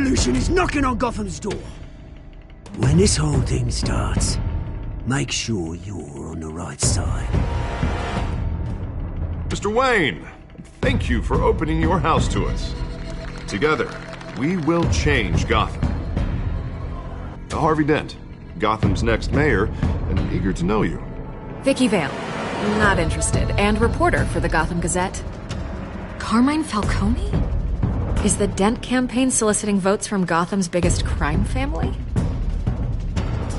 revolution is knocking on Gotham's door. When this whole thing starts, make sure you're on the right side. Mr. Wayne, thank you for opening your house to us. Together, we will change Gotham. Harvey Dent, Gotham's next mayor, and eager to know you. Vicky Vale. Not interested. And reporter for the Gotham Gazette. Carmine Falcone? Is the Dent campaign soliciting votes from Gotham's biggest crime family?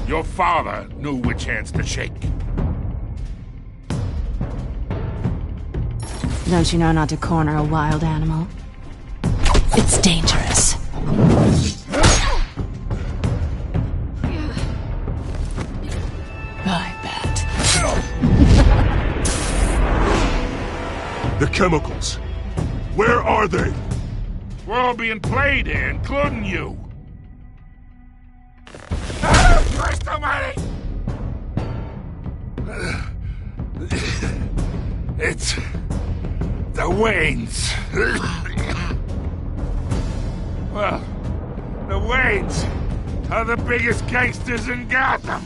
Your father knew which hands to shake. Don't you know not to corner a wild animal? It's dangerous. I bet. The chemicals. Where are they? We're all being played here, including you. Christ almighty! It's the Waynes. Well, the Waynes are the biggest gangsters in Gotham.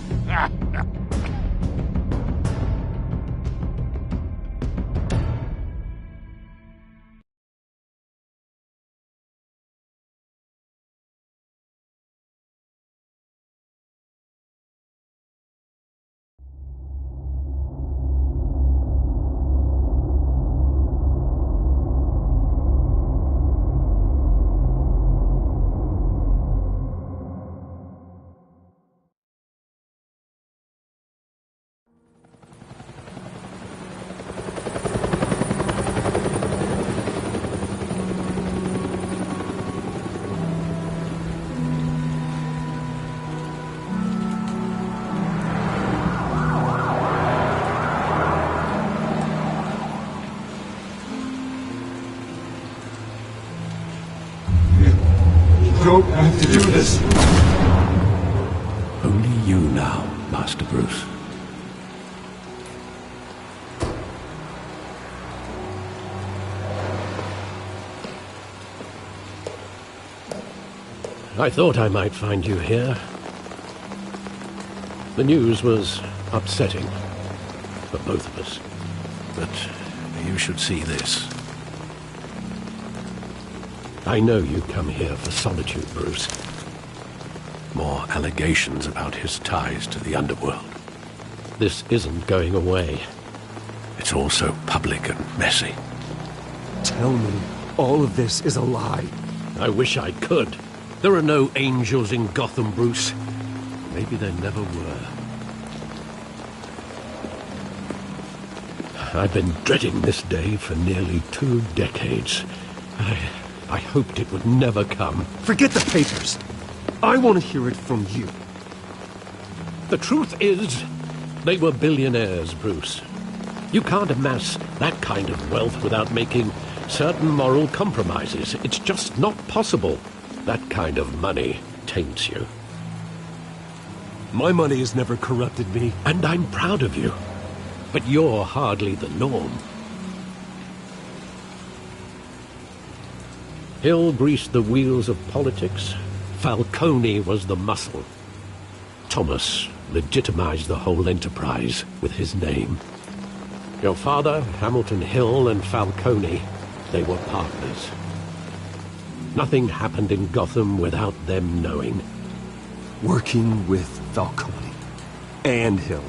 Don't have to do this. Only you now, Master Bruce. I thought I might find you here. The news was upsetting for both of us. But you should see this. I know you come here for solitude, Bruce. More allegations about his ties to the underworld. This isn't going away. It's all so public and messy. Tell me, all of this is a lie. I wish I could. There are no angels in Gotham, Bruce. Maybe there never were. I've been dreading this day for nearly 2 decades. I hoped it would never come. Forget the papers. I want to hear it from you. The truth is, they were billionaires, Bruce. You can't amass that kind of wealth without making certain moral compromises. It's just not possible. That kind of money taints you. My money has never corrupted me. And I'm proud of you. But you're hardly the norm. Hill greased the wheels of politics. Falcone was the muscle. Thomas legitimized the whole enterprise with his name. Your father, Hamilton Hill, and Falcone, they were partners. Nothing happened in Gotham without them knowing. Working with Falcone and Hill.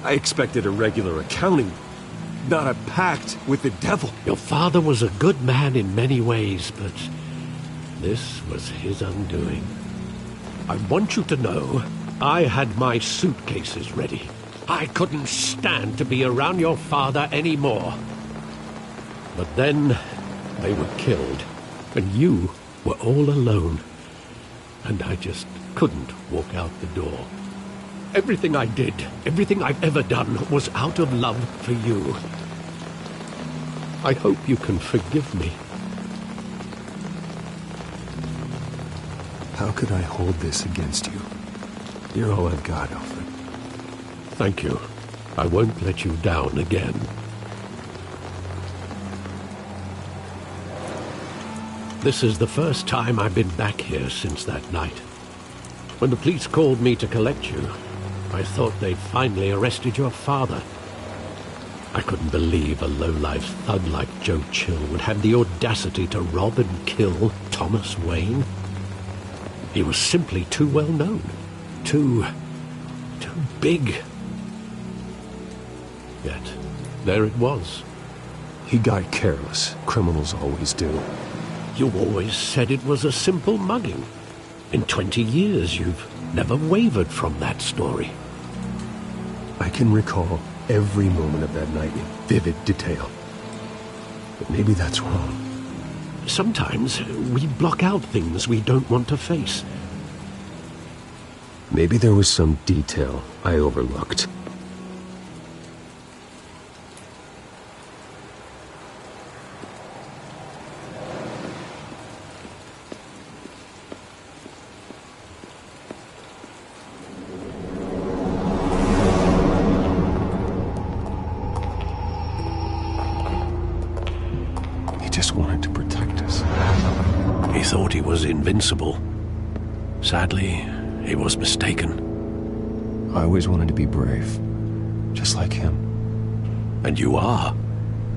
I expected a regular accounting, not a pact with the devil. Your father was a good man in many ways, but this was his undoing. I want you to know, I had my suitcases ready. I couldn't stand to be around your father anymore. But then, they were killed, and you were all alone. And I just couldn't walk out the door. Everything I did, everything I've ever done, was out of love for you. I hope you can forgive me. How could I hold this against you? You're all I've got, Alfred. Thank you. I won't let you down again. This is the first time I've been back here since that night. When the police called me to collect you, I thought they'd finally arrested your father. I couldn't believe a low-life thug like Joe Chill would have the audacity to rob and kill Thomas Wayne. He was simply too well known. Too big. Yet, there it was. He got careless. Criminals always do. You always said it was a simple mugging. In 20 years, you've never wavered from that story. I can recall every moment of that night in vivid detail. But maybe that's wrong. Sometimes we block out things we don't want to face. Maybe there was some detail I overlooked. He just wanted to protect us. He thought he was invincible. Sadly, he was mistaken. I always wanted to be brave, just like him. And you are.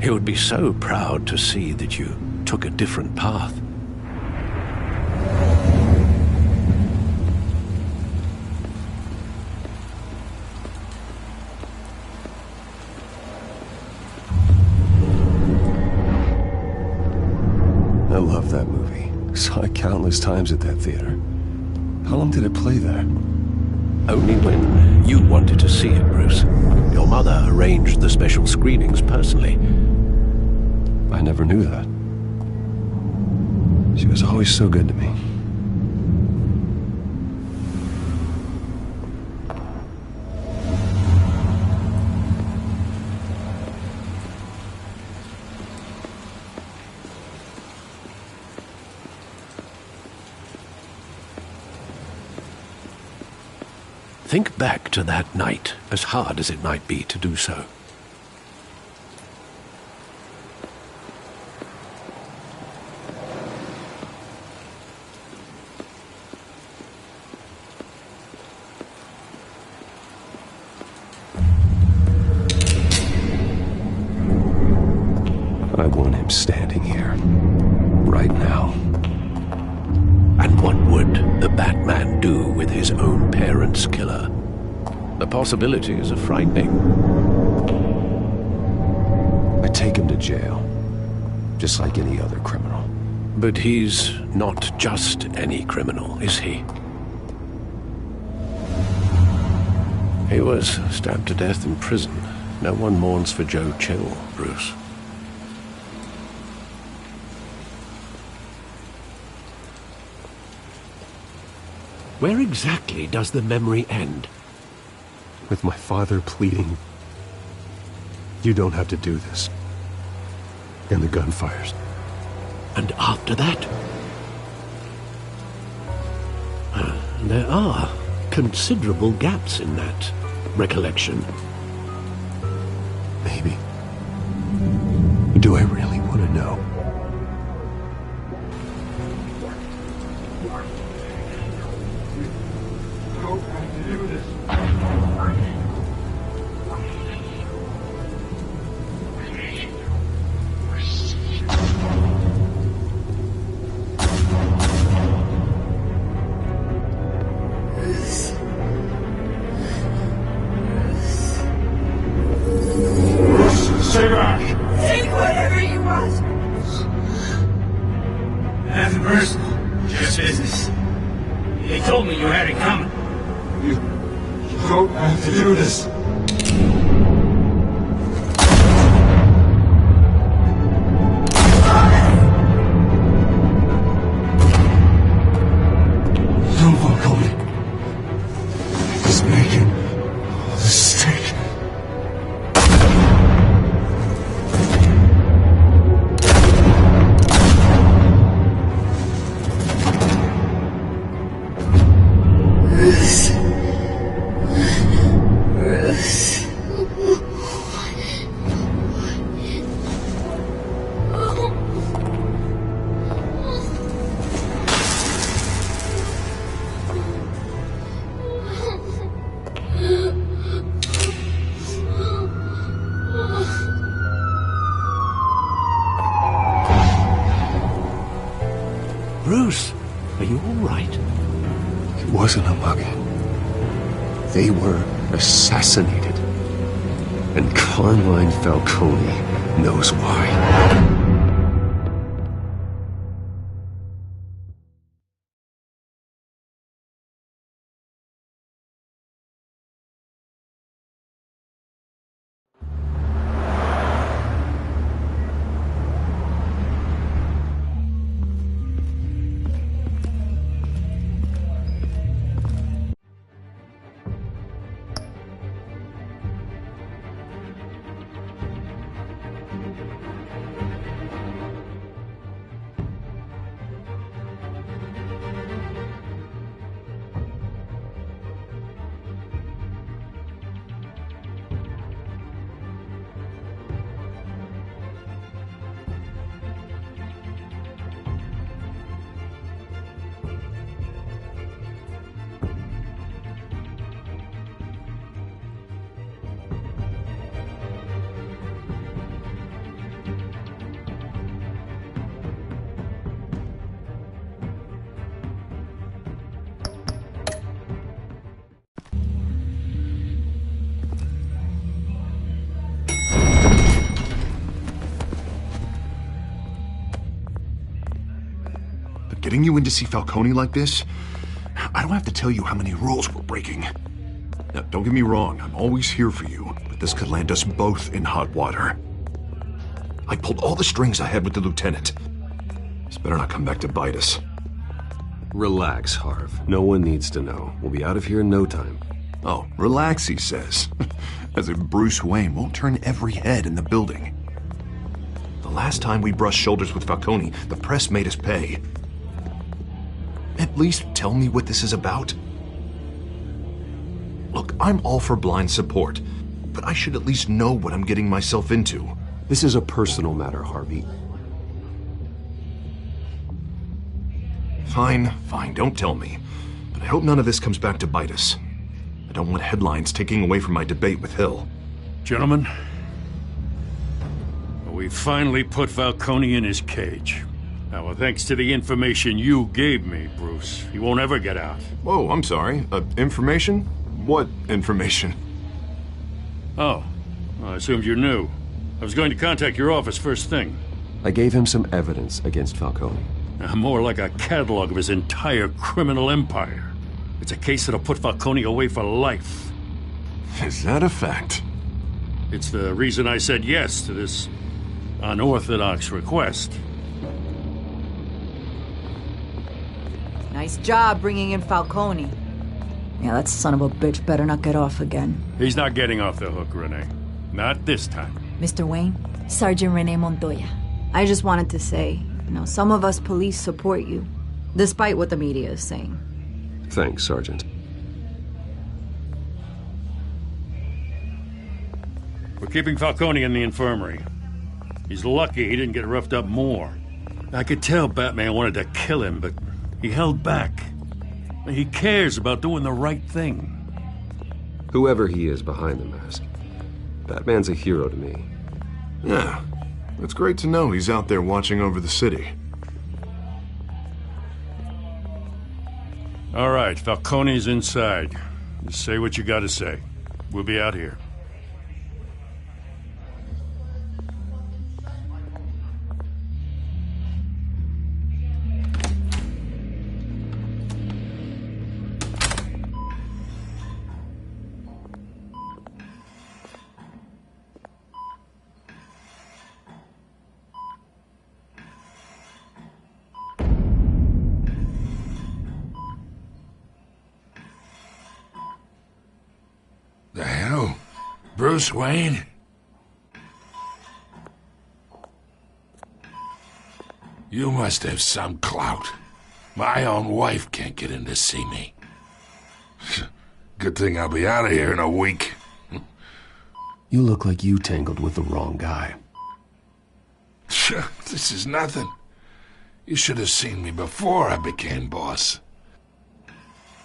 He would be so proud to see that you took a different path. I love that movie. Saw it countless times at that theater. How long did it play there? Only when you wanted to see it, Bruce. Your mother arranged the special screenings personally. I never knew that. She was always so good to me. Think back to that night, as hard as it might be to do so. I want him standing here, right now. And what would the Batman do with his own parents' killer? The possibilities are frightening. I take him to jail, just like any other criminal. But he's not just any criminal, is he? He was stabbed to death in prison. No one mourns for Joe Chill, Bruce. Where exactly does the memory end? With my father pleading, "You don't have to do this." And the gunfires. And after that? There are considerable gaps in that recollection. Maybe. Do I really want to know? Stay back! Take whatever you want! Nothing personal, just business. They told me you had it coming. You don't have to do this. Don't walk on me. He's making a mistake. wasn't a bug. They were assassinated. And Carmine Falcone knows why. Getting you in to see Falcone like this? I don't have to tell you how many rules we're breaking. Now, don't get me wrong, I'm always here for you, but this could land us both in hot water. I pulled all the strings I had with the lieutenant. This better not come back to bite us. Relax, Harv. No one needs to know. We'll be out of here in no time. Oh, relax, he says. As if Bruce Wayne won't turn every head in the building. The last time we brushed shoulders with Falcone, the press made us pay. At least tell me what this is about. Look, I'm all for blind support, but I should at least know what I'm getting myself into. This is a personal matter, Harvey. Fine, don't tell me. But I hope none of this comes back to bite us. I don't want headlines taking away from my debate with Hill. Gentlemen, we finally put Falcone in his cage. Now, well, thanks to the information you gave me, Bruce, he won't ever get out. Whoa, I'm sorry. Information? What information? Oh, well, I assumed you knew. I was going to contact your office first thing. I gave him some evidence against Falcone. More like a catalog of his entire criminal empire. It's a case that'll put Falcone away for life. Is that a fact? It's the reason I said yes to this unorthodox request. Nice job bringing in Falcone. Yeah, that son of a bitch better not get off again. He's not getting off the hook, Renee. Not this time. Mr. Wayne, Sergeant Renee Montoya. I just wanted to say, some of us police support you, despite what the media is saying. Thanks, Sergeant. We're keeping Falcone in the infirmary. He's lucky he didn't get roughed up more. I could tell Batman wanted to kill him, but he held back. He cares about doing the right thing. Whoever he is behind the mask, Batman's a hero to me. Yeah, it's great to know he's out there watching over the city. All right, Falcone's inside. Just say what you gotta say. We'll be out here. The hell? Bruce Wayne? You must have some clout. My own wife can't get in to see me. Good thing I'll be out of here in a week. You look like you tangled with the wrong guy. This is nothing. You should have seen me before I became boss.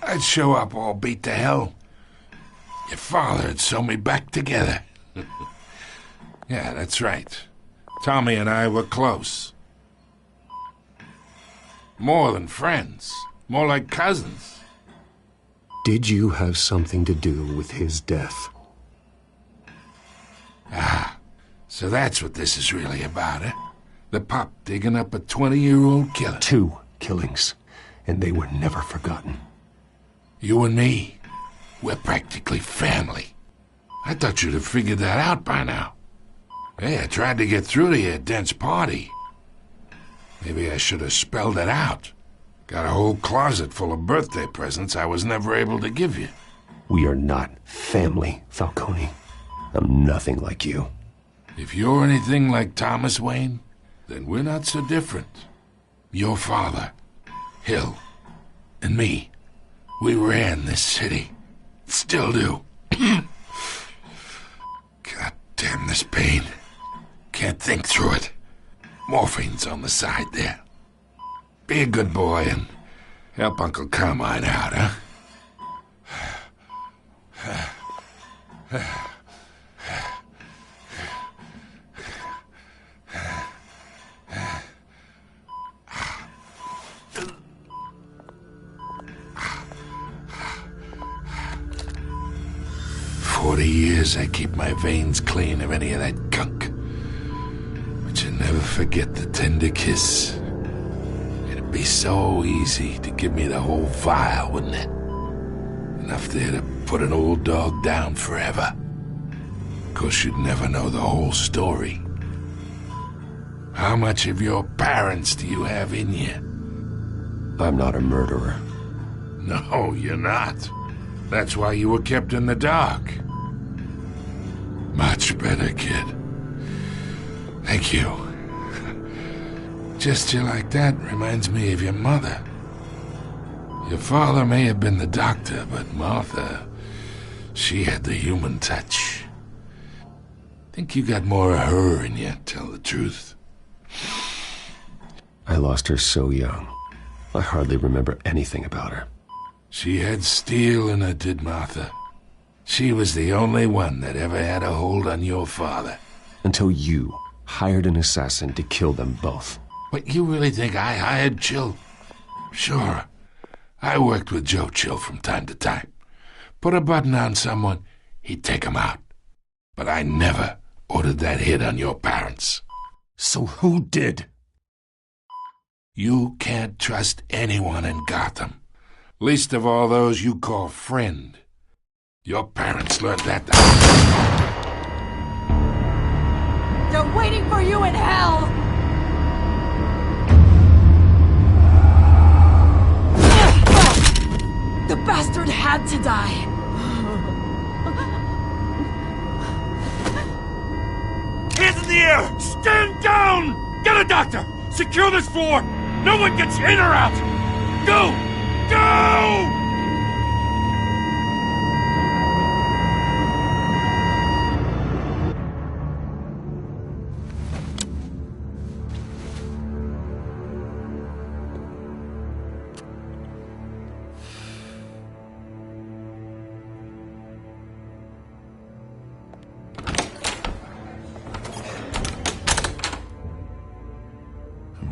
I'd show up all beat to hell. Your father had sewn me back together. Yeah, that's right. Tommy and I were close. More than friends. More like cousins. Did you have something to do with his death? Ah, so that's what this is really about, eh? The pup digging up a 20-year-old killer. 2 killings, and they were never forgotten. You and me, we're practically family. I thought you'd have figured that out by now. Hey, I tried to get through to your dense party. Maybe I should have spelled it out. Got a whole closet full of birthday presents I was never able to give you. We are not family, Falcone. I'm nothing like you. If you're anything like Thomas Wayne, then we're not so different. Your father, Hill, and me, we ran this city. Still do. God damn this pain. Can't think through it. Morphine's on the side there. Be a good boy and help Uncle Carmine out, huh? 40 years I keep my veins clean of any of that gunk. But you never forget the tender kiss. It'd be so easy to give me the whole vial, wouldn't it? Enough there to put an old dog down forever. Of course, you'd never know the whole story. How much of your parents do you have in you? I'm not a murderer. No, you're not. That's why you were kept in the dark. Much better, kid. Thank you. Gesture like that reminds me of your mother. Your father may have been the doctor, but Martha, she had the human touch. Think you got more of her in you, tell the truth. I lost her so young. I hardly remember anything about her. She had steel in her, did Martha. She was the only one that ever had a hold on your father. Until you hired an assassin to kill them both. But you really think I hired Chill? Sure. I worked with Joe Chill from time to time. Put a button on someone, he'd take him out. But I never ordered that hit on your parents. So who did? You can't trust anyone in Gotham. Least of all those you call friend. Your parents learned that. They're waiting for you in hell! The bastard had to die. Hands in the air! Stand down! Get a doctor! Secure this floor! No one gets in or out! Go! Go!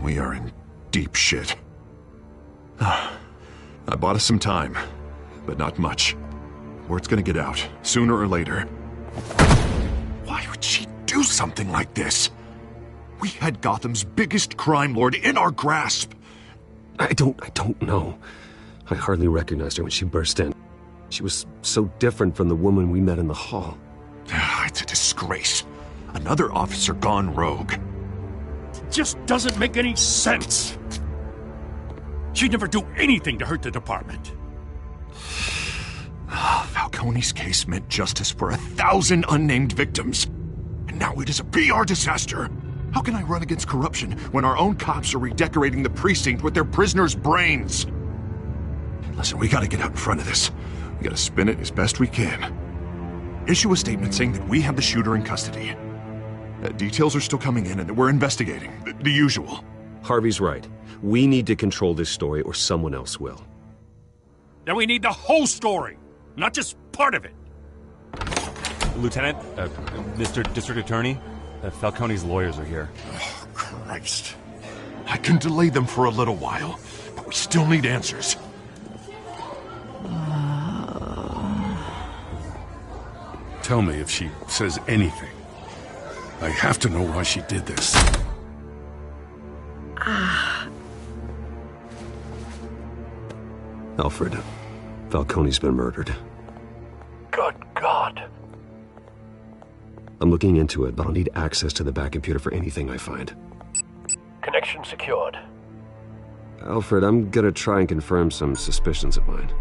We are in deep shit. I bought us some time, but not much. Word's gonna get out, sooner or later. Why would she do something like this? We had Gotham's biggest crime lord in our grasp. I don't know. I hardly recognized her when she burst in. She was so different from the woman we met in the hall. It's a disgrace. Another officer gone rogue. It just doesn't make any sense. She'd never do anything to hurt the department. Falcone's case meant justice for 1,000 unnamed victims. And now it is a PR disaster. How can I run against corruption when our own cops are redecorating the precinct with their prisoners' brains? Listen, we gotta get out in front of this. We gotta spin it as best we can. Issue a statement saying that we have the shooter in custody. Details are still coming in and that we're investigating. The usual. Harvey's right. We need to control this story or someone else will. Then we need the whole story, not just part of it. Lieutenant, Mr. District Attorney, Falcone's lawyers are here. Oh, Christ. I can delay them for a little while, but we still need answers. Tell me if she says anything. I have to know why she did this. Alfred, Falcone's been murdered. Good God. I'm looking into it, but I'll need access to the back computer for anything I find. Connection secured. Alfred, I'm gonna try and confirm some suspicions of mine.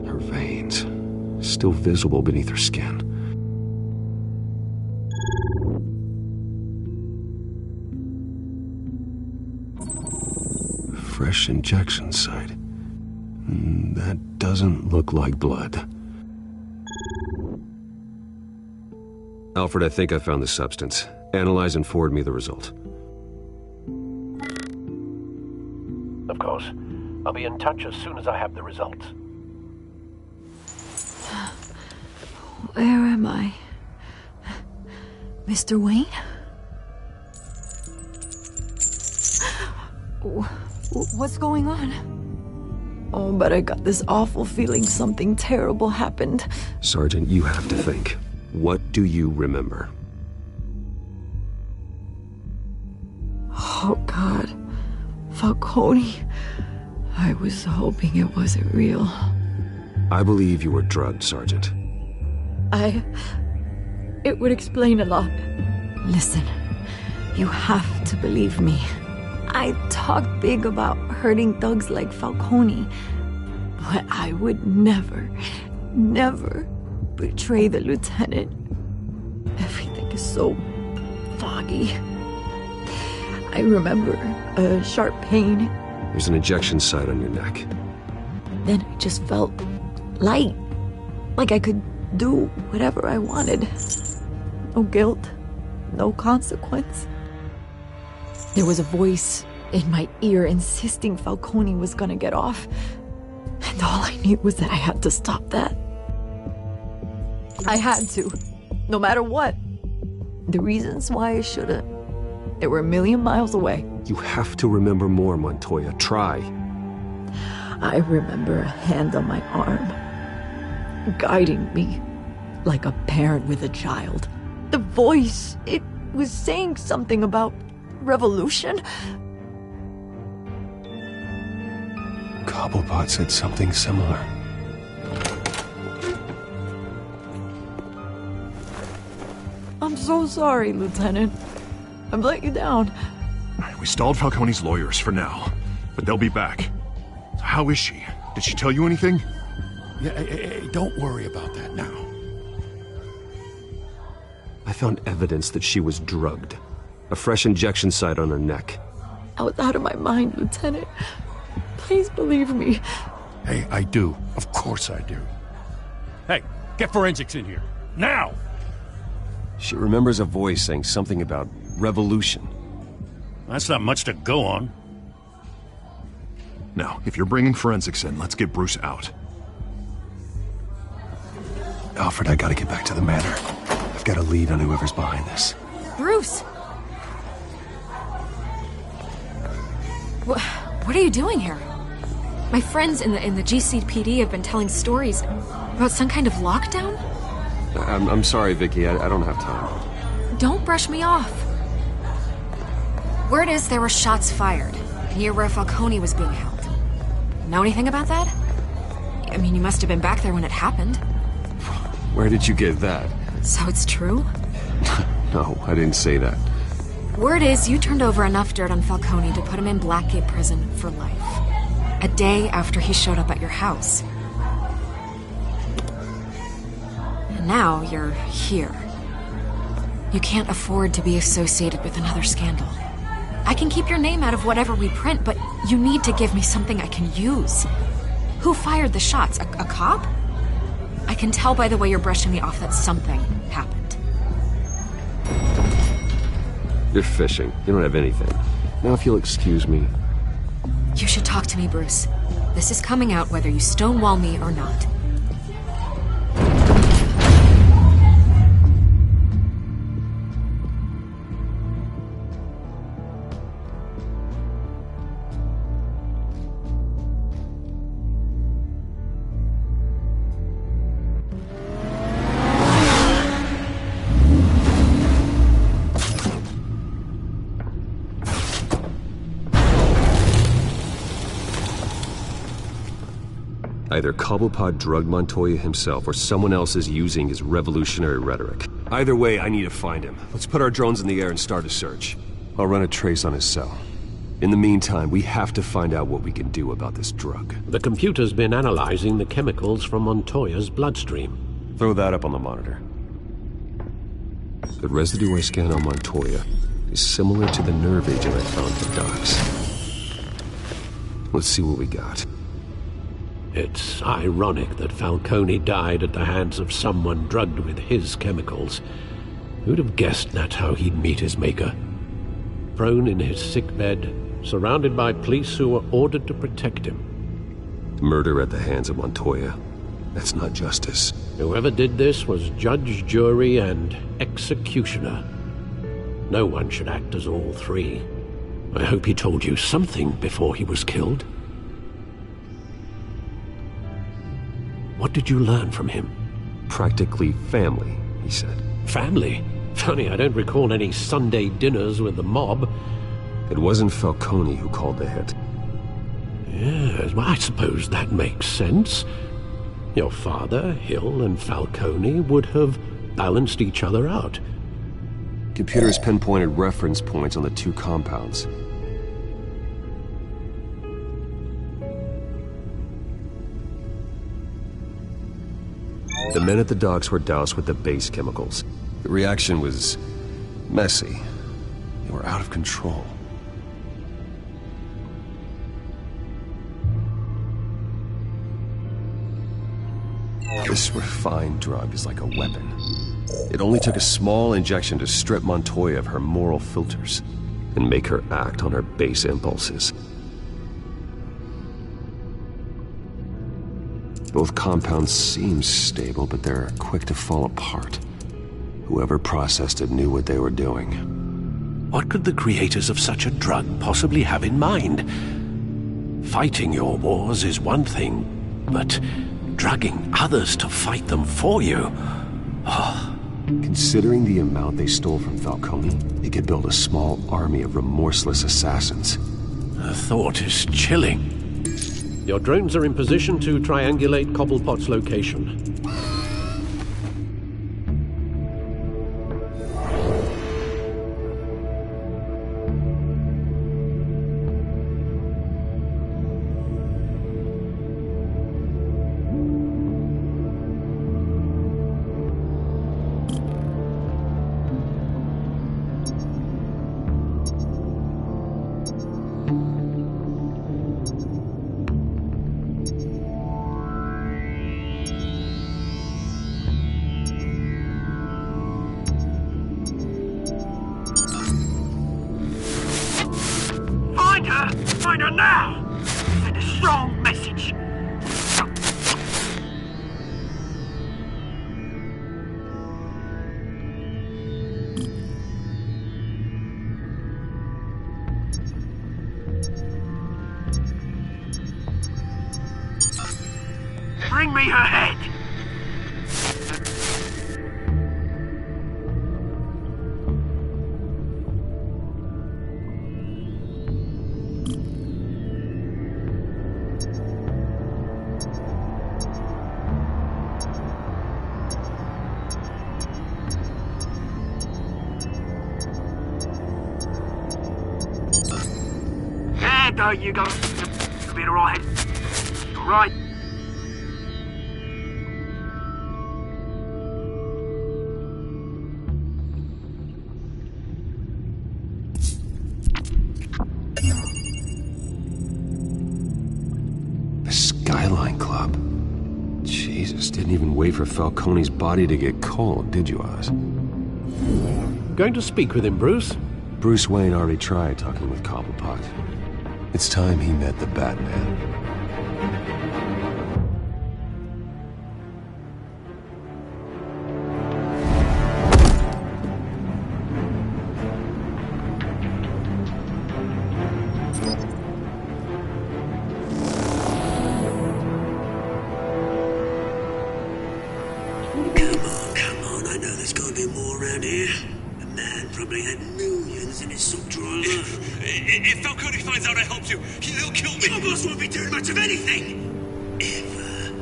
Her veins, still visible beneath her skin. Fresh injection site. That doesn't look like blood. Alfred, I think I found the substance. Analyze and forward me the result. Of course. I'll be in touch as soon as I have the results. Where am I? Mr. Wayne? What's going on? Oh, but I got this awful feeling something terrible happened. Sergeant, you have to think. What do you remember? Oh, God. Falcone. I was hoping it wasn't real. I believe you were drugged, Sergeant. It would explain a lot. Listen, you have to believe me. I talked big about hurting thugs like Falcone, but I would never betray the lieutenant. Everything is so foggy. I remember a sharp pain. There's an injection site on your neck. Then I just felt light, like I could do whatever I wanted. No guilt, no consequence. There was a voice in my ear insisting Falcone was gonna get off. And all I knew was that I had to stop that. I had to, no matter what. The reasons why I shouldn't, they were a million miles away. You have to remember more, Montoya. Try. I remember a hand on my arm, guiding me like a parent with a child. The voice, it was saying something about revolution. Cobblepot said something similar. I'm so sorry, Lieutenant. I've let you down. We stalled Falcone's lawyers for now, but they'll be back. How is she? Did she tell you anything? Yeah, hey, don't worry about that now. I found evidence that she was drugged. A fresh injection site on her neck. I was out of my mind, Lieutenant. Please believe me. Hey, I do. Of course I do. Hey, get forensics in here. Now! She remembers a voice saying something about revolution. That's not much to go on. Now, if you're bringing forensics in, let's get Bruce out. Alfred, I gotta get back to the manor. I've got a lead on whoever's behind this. Bruce! What are you doing here? My friends in the GCPD have been telling stories about some kind of lockdown? I'm sorry, Vicky. I don't have time. Don't brush me off. Word is there were shots fired near where Falcone was being held. Know anything about that? I mean, you must have been back there when it happened. Where did you get that? So it's true? No, I didn't say that. Word is you turned over enough dirt on Falcone to put him in Blackgate Prison for life. A day after he showed up at your house. And now you're here. You can't afford to be associated with another scandal. I can keep your name out of whatever we print, but you need to give me something I can use. Who fired the shots? A cop? I can tell by the way you're brushing me off that something happened. You're fishing. You don't have anything. Now if you'll excuse me. You should talk to me, Bruce. This is coming out whether you stonewall me or not. Either Cobblepot drugged Montoya himself, or someone else is using his revolutionary rhetoric. Either way, I need to find him. Let's put our drones in the air and start a search. I'll run a trace on his cell. In the meantime, we have to find out what we can do about this drug. The computer's been analyzing the chemicals from Montoya's bloodstream. Throw that up on the monitor. The residue I scan on Montoya is similar to the nerve agent I found at the docks. Let's see what we got. It's ironic that Falcone died at the hands of someone drugged with his chemicals. Who'd have guessed that's how he'd meet his maker? Prone in his sickbed, surrounded by police who were ordered to protect him. Murder at the hands of Montoya. That's not justice. Whoever did this was judge, jury, and executioner. No one should act as all three. I hope he told you something before he was killed. What did you learn from him? Practically family, he said. Family? Funny, I don't recall any Sunday dinners with the mob. It wasn't Falcone who called the hit. Yes, well, I suppose that makes sense. Your father, Hill, and Falcone would have balanced each other out. Computers pinpointed reference points on the two compounds. The men at the docks were doused with the base chemicals. The reaction was messy. They were out of control. This refined drug is like a weapon. It only took a small injection to strip Montoya of her moral filters and make her act on her base impulses. Both compounds seem stable, but they're quick to fall apart. Whoever processed it knew what they were doing. What could the creators of such a drug possibly have in mind? Fighting your wars is one thing, but drugging others to fight them for you? Oh. Considering the amount they stole from Falcone, they could build a small army of remorseless assassins. The thought is chilling. Your drones are in position to triangulate Cobblepot's location. Find her now! Send a strong message. Bring me her head! There you go. You'll be alright. Alright. The Skyline Club. Jesus, didn't even wait for Falcone's body to get cold, did you, Oz? Going to speak with him, Bruce? Bruce Wayne already tried talking with Cobblepot. It's time he met the Batman. Come on, I know there's gotta be more around here. The man probably had millions in his sock drawer. If Falcone finds out I helped you, he'll kill me. Your boss won't be doing much of anything. Ever.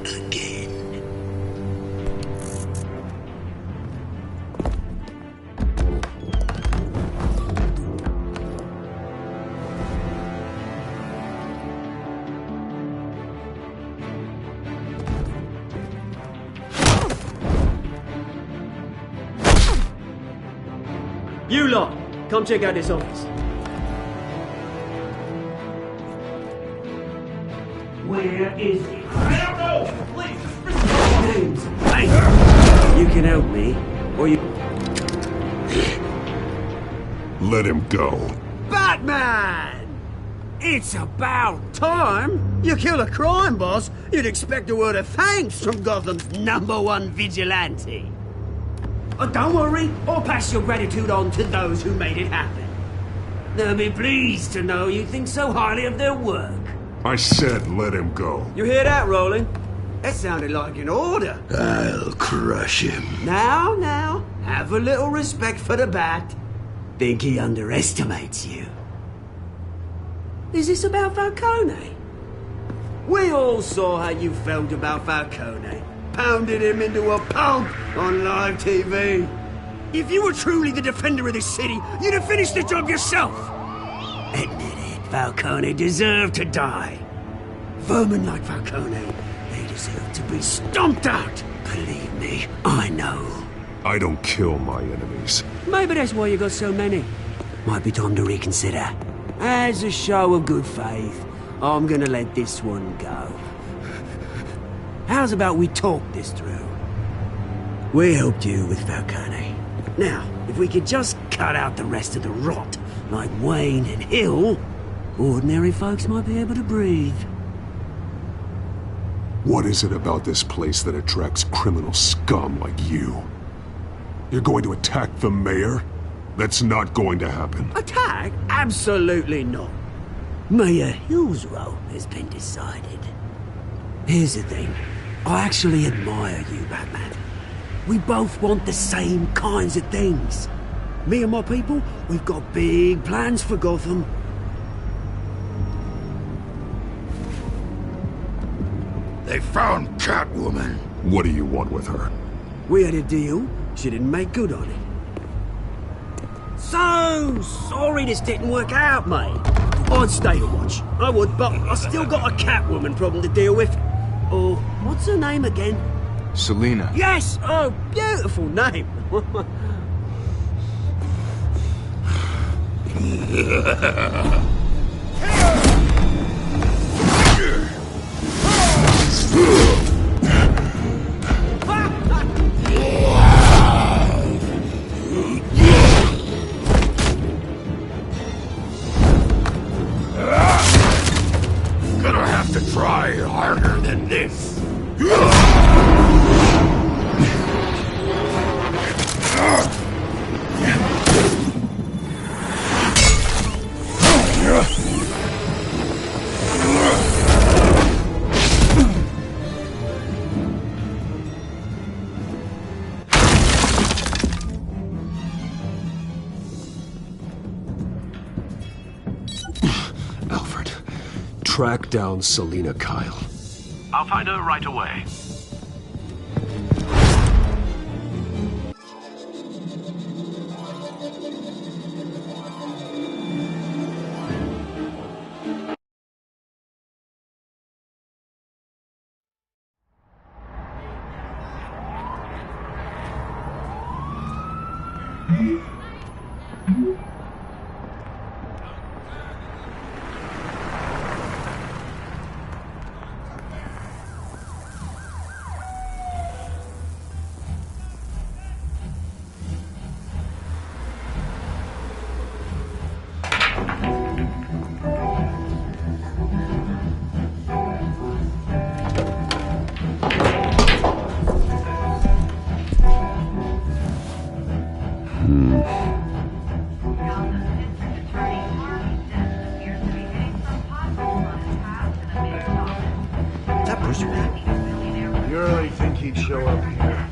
You lot, come check out this office. Where is he? I don't know! Please, James, hey! You can help me, or you... Let him go. Batman! It's about time! You kill a crime boss, you'd expect a word of thanks from Gotham's #1 vigilante. Oh, don't worry, I'll pass your gratitude on to those who made it happen. They'll be pleased to know you think so highly of their work. I said let him go. You hear that, Roland? That sounded like an order. I'll crush him. Now, have a little respect for the Bat. Think he underestimates you. Is this about Falcone? We all saw how you felt about Falcone. Pounded him into a pulp on live TV. If you were truly the defender of this city, you'd have finished the job yourself. Admit it, Falcone deserved to die. Vermin like Falcone, they deserve to be stomped out. Believe me, I know. I don't kill my enemies. Maybe that's why you got so many. Might be time to reconsider. As a show of good faith, I'm gonna let this one go. How's about we talk this through? We helped you with Falcone. Now, if we could just cut out the rest of the rot, like Wayne and Hill, ordinary folks might be able to breathe. What is it about this place that attracts criminal scum like you? You're going to attack the mayor? That's not going to happen. Attack? Absolutely not. Mayor Hill's role has been decided. Here's the thing. I actually admire you, Batman. We both want the same kinds of things. Me and my people, we've got big plans for Gotham. They found Catwoman. What do you want with her? We had a deal. She didn't make good on it. So sorry this didn't work out, mate. I'd stay to watch. I would, but I still got a Catwoman problem to deal with. Oh, what's her name again? Selina. Yes! Oh, beautiful name. Gonna have to try harder than this. Alfred, track down Selina Kyle. I'll find her right away. That person. You really think he'd show up here?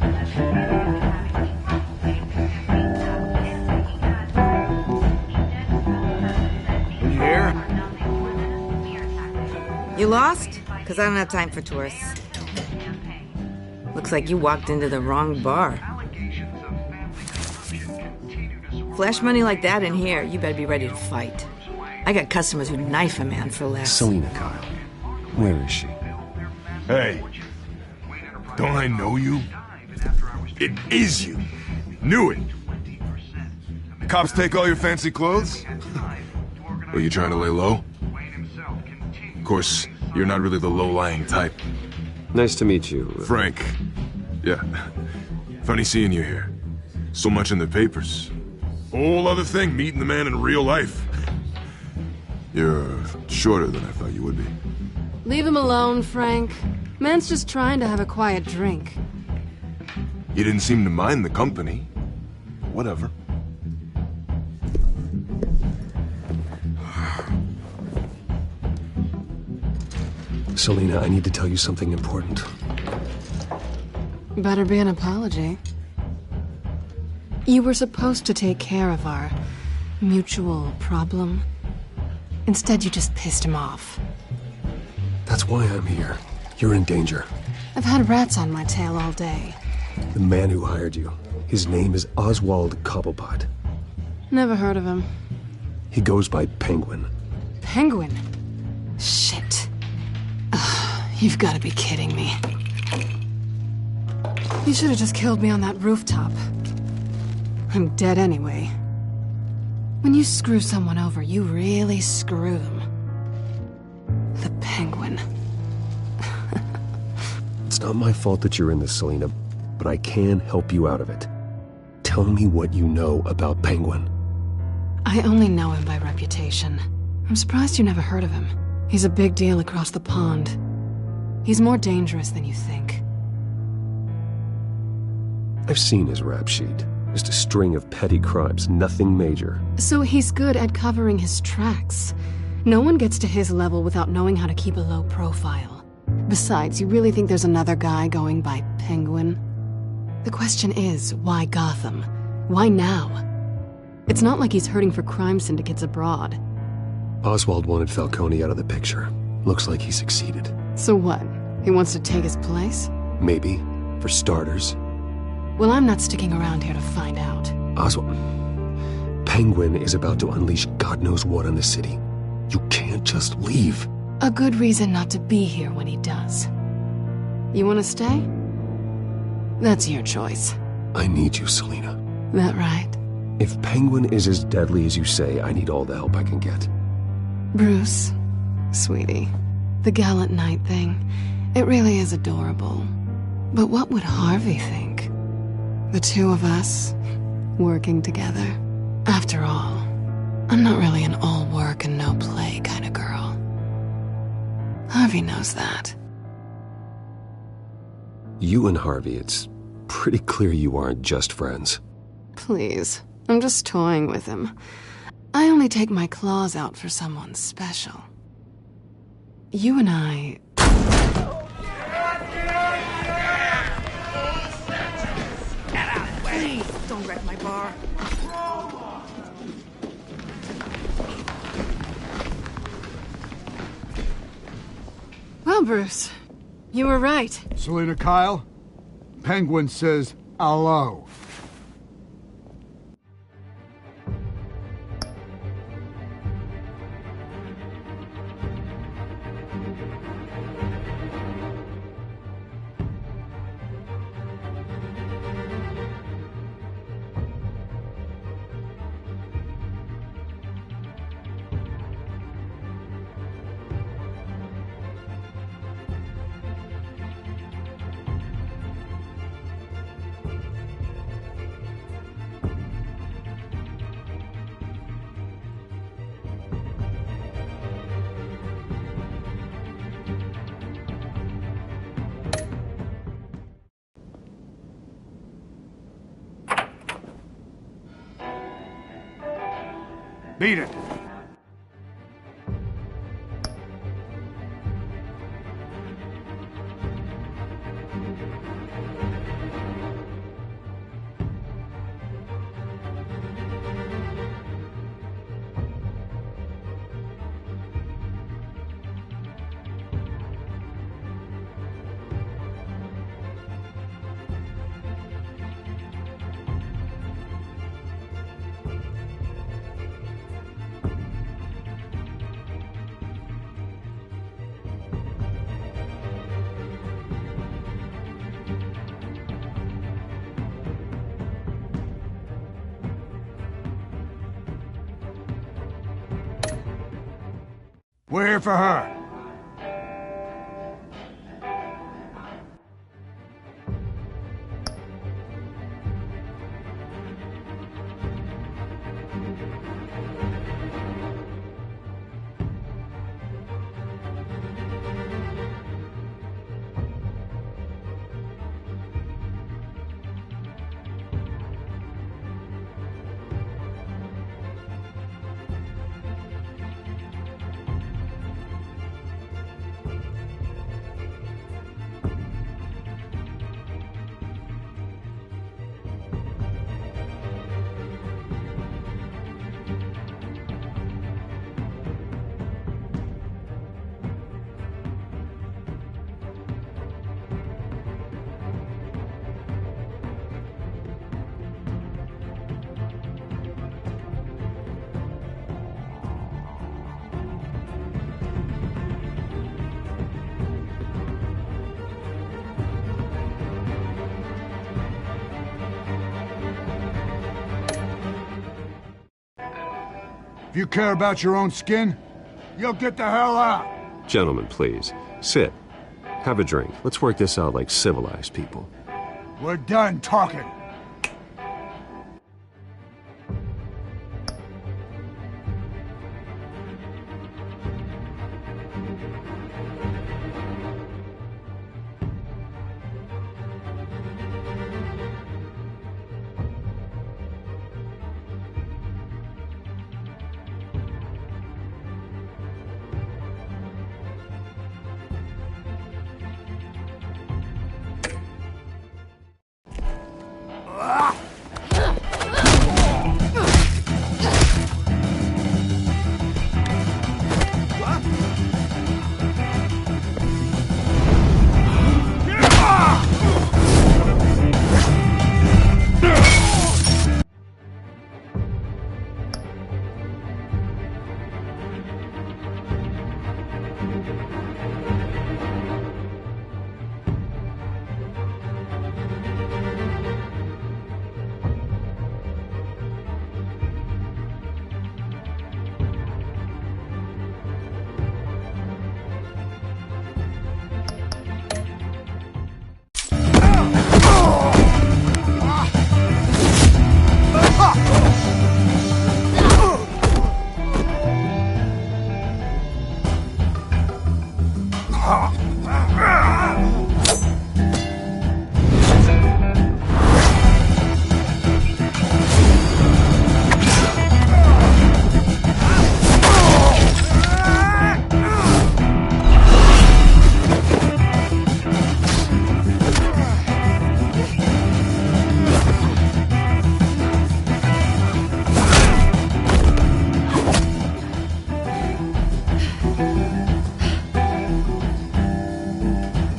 You here? You lost? Because I don't have time for tourists. Looks like you walked into the wrong bar. Flash money like that in here, you better be ready to fight. I got customers who'd knife a man for less. Selina Kyle. Where is she? Hey, don't I know you? It is you. Knew it. The cops take all your fancy clothes? Are you trying to lay low? Of course, you're not really the low-lying type. Nice to meet you. Frank. Yeah. Funny seeing you here. So much in the papers. Whole other thing, meeting the man in real life. You're shorter than I thought you would be. Leave him alone, Frank. Man's just trying to have a quiet drink. You didn't seem to mind the company. Whatever. Selina, I need to tell you something important. Better be an apology. You were supposed to take care of our mutual problem. Instead, you just pissed him off. That's why I'm here. You're in danger. I've had rats on my tail all day. The man who hired you, his name is Oswald Cobblepot. Never heard of him. He goes by Penguin. Penguin? Shit. Ugh, you've got to be kidding me. You should have just killed me on that rooftop. I'm dead anyway. When you screw someone over, you really screw them. The Penguin. It's not my fault that you're in this, Selina, but I can help you out of it. Tell me what you know about Penguin. I only know him by reputation. I'm surprised you never heard of him. He's a big deal across the pond. He's more dangerous than you think. I've seen his rap sheet. Just a string of petty crimes, nothing major. So he's good at covering his tracks. No one gets to his level without knowing how to keep a low profile. Besides, you really think there's another guy going by Penguin? The question is, why Gotham? Why now? It's not like he's hurting for crime syndicates abroad. Oswald wanted Falcone out of the picture. Looks like he succeeded. So what? He wants to take his place? Maybe. For starters. Well, I'm not sticking around here to find out. Oswald... Penguin is about to unleash God knows what on the city. You can't just leave. A good reason not to be here when he does. You want to stay? That's your choice. I need you, Selina. That right? If Penguin is as deadly as you say, I need all the help I can get. Bruce, sweetie, the gallant knight thing, it really is adorable. But what would Harvey think? The two of us, working together. After all, I'm not really an all work and no play kind of girl. Harvey knows that. You and Harvey, it's pretty clear you aren't just friends. Please, I'm just toying with him. I only take my claws out for someone special. You and I... Please, don't wreck my bar. Well, Bruce, you were right. Selina Kyle, Penguin says hello. Beat it. We're here for her. If you care about your own skin, you'll get the hell out. Gentlemen, please. Sit. Have a drink. Let's work this out like civilized people. We're done talking.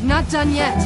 Not done yet.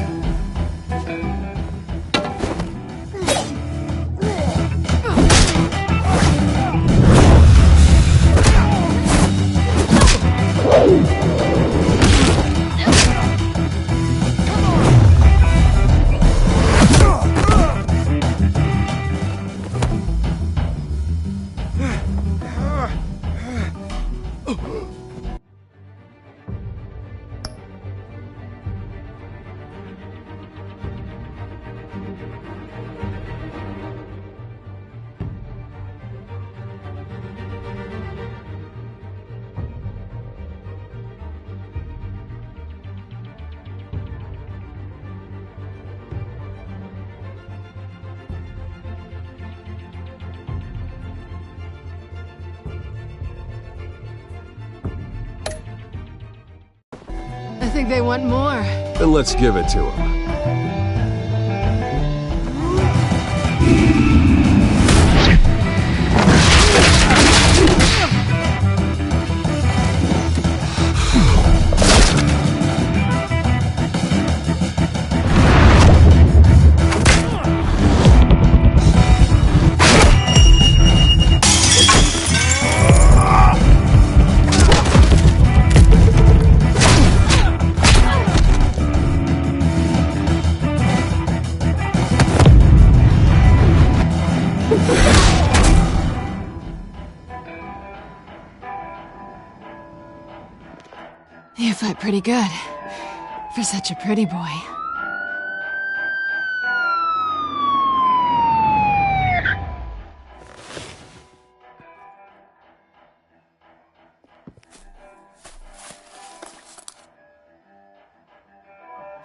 I think they want more. Then let's give it to them. You fight pretty good. For such a pretty boy.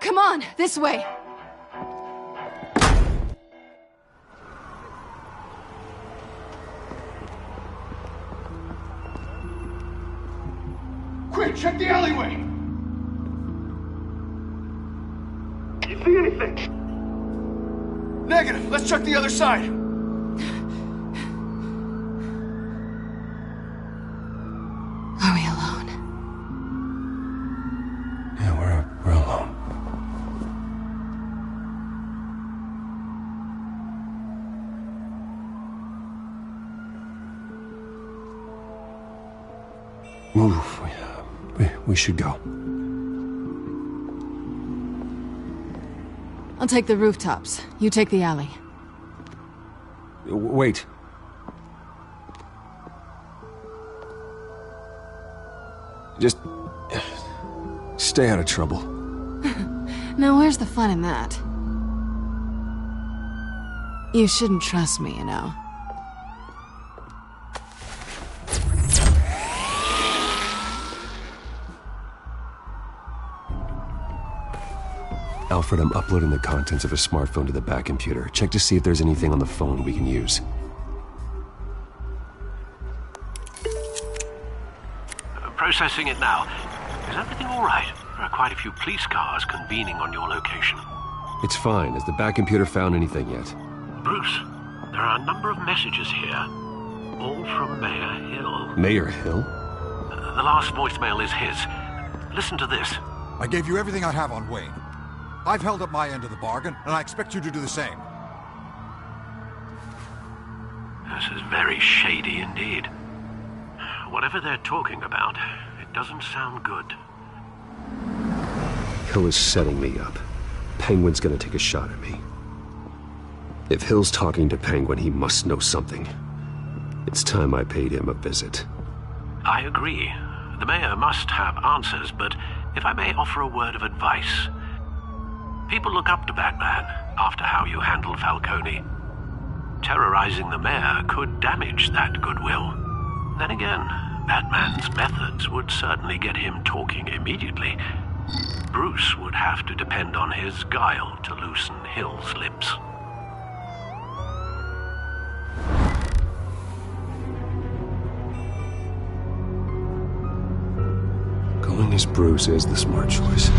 Come on, this way! Quick, check the alleyway! You see anything? Negative. Let's check the other side. Are we alone? Yeah, we're alone. Move. We should go. I'll take the rooftops. You take the alley. Wait. Just stay out of trouble. Now where's the fun in that? You shouldn't trust me, you know. Alfred, I'm uploading the contents of a smartphone to the back computer. Check to see if there's anything on the phone we can use. Processing it now. Is everything all right? There are quite a few police cars convening on your location. It's fine. Has the back computer found anything yet? Bruce, there are a number of messages here. All from Mayor Hill. Mayor Hill? The last voicemail is his. Listen to this. I gave you everything I have on Wayne. I've held up my end of the bargain, and I expect you to do the same. This is very shady indeed. Whatever they're talking about, it doesn't sound good. Hill is setting me up. Penguin's gonna take a shot at me. If Hill's talking to Penguin, he must know something. It's time I paid him a visit. I agree. The mayor must have answers, but if I may offer a word of advice. People look up to Batman after how you handled Falcone. Terrorizing the mayor could damage that goodwill. Then again, Batman's methods would certainly get him talking immediately. Bruce would have to depend on his guile to loosen Hill's lips. Going as Bruce is the smart choice.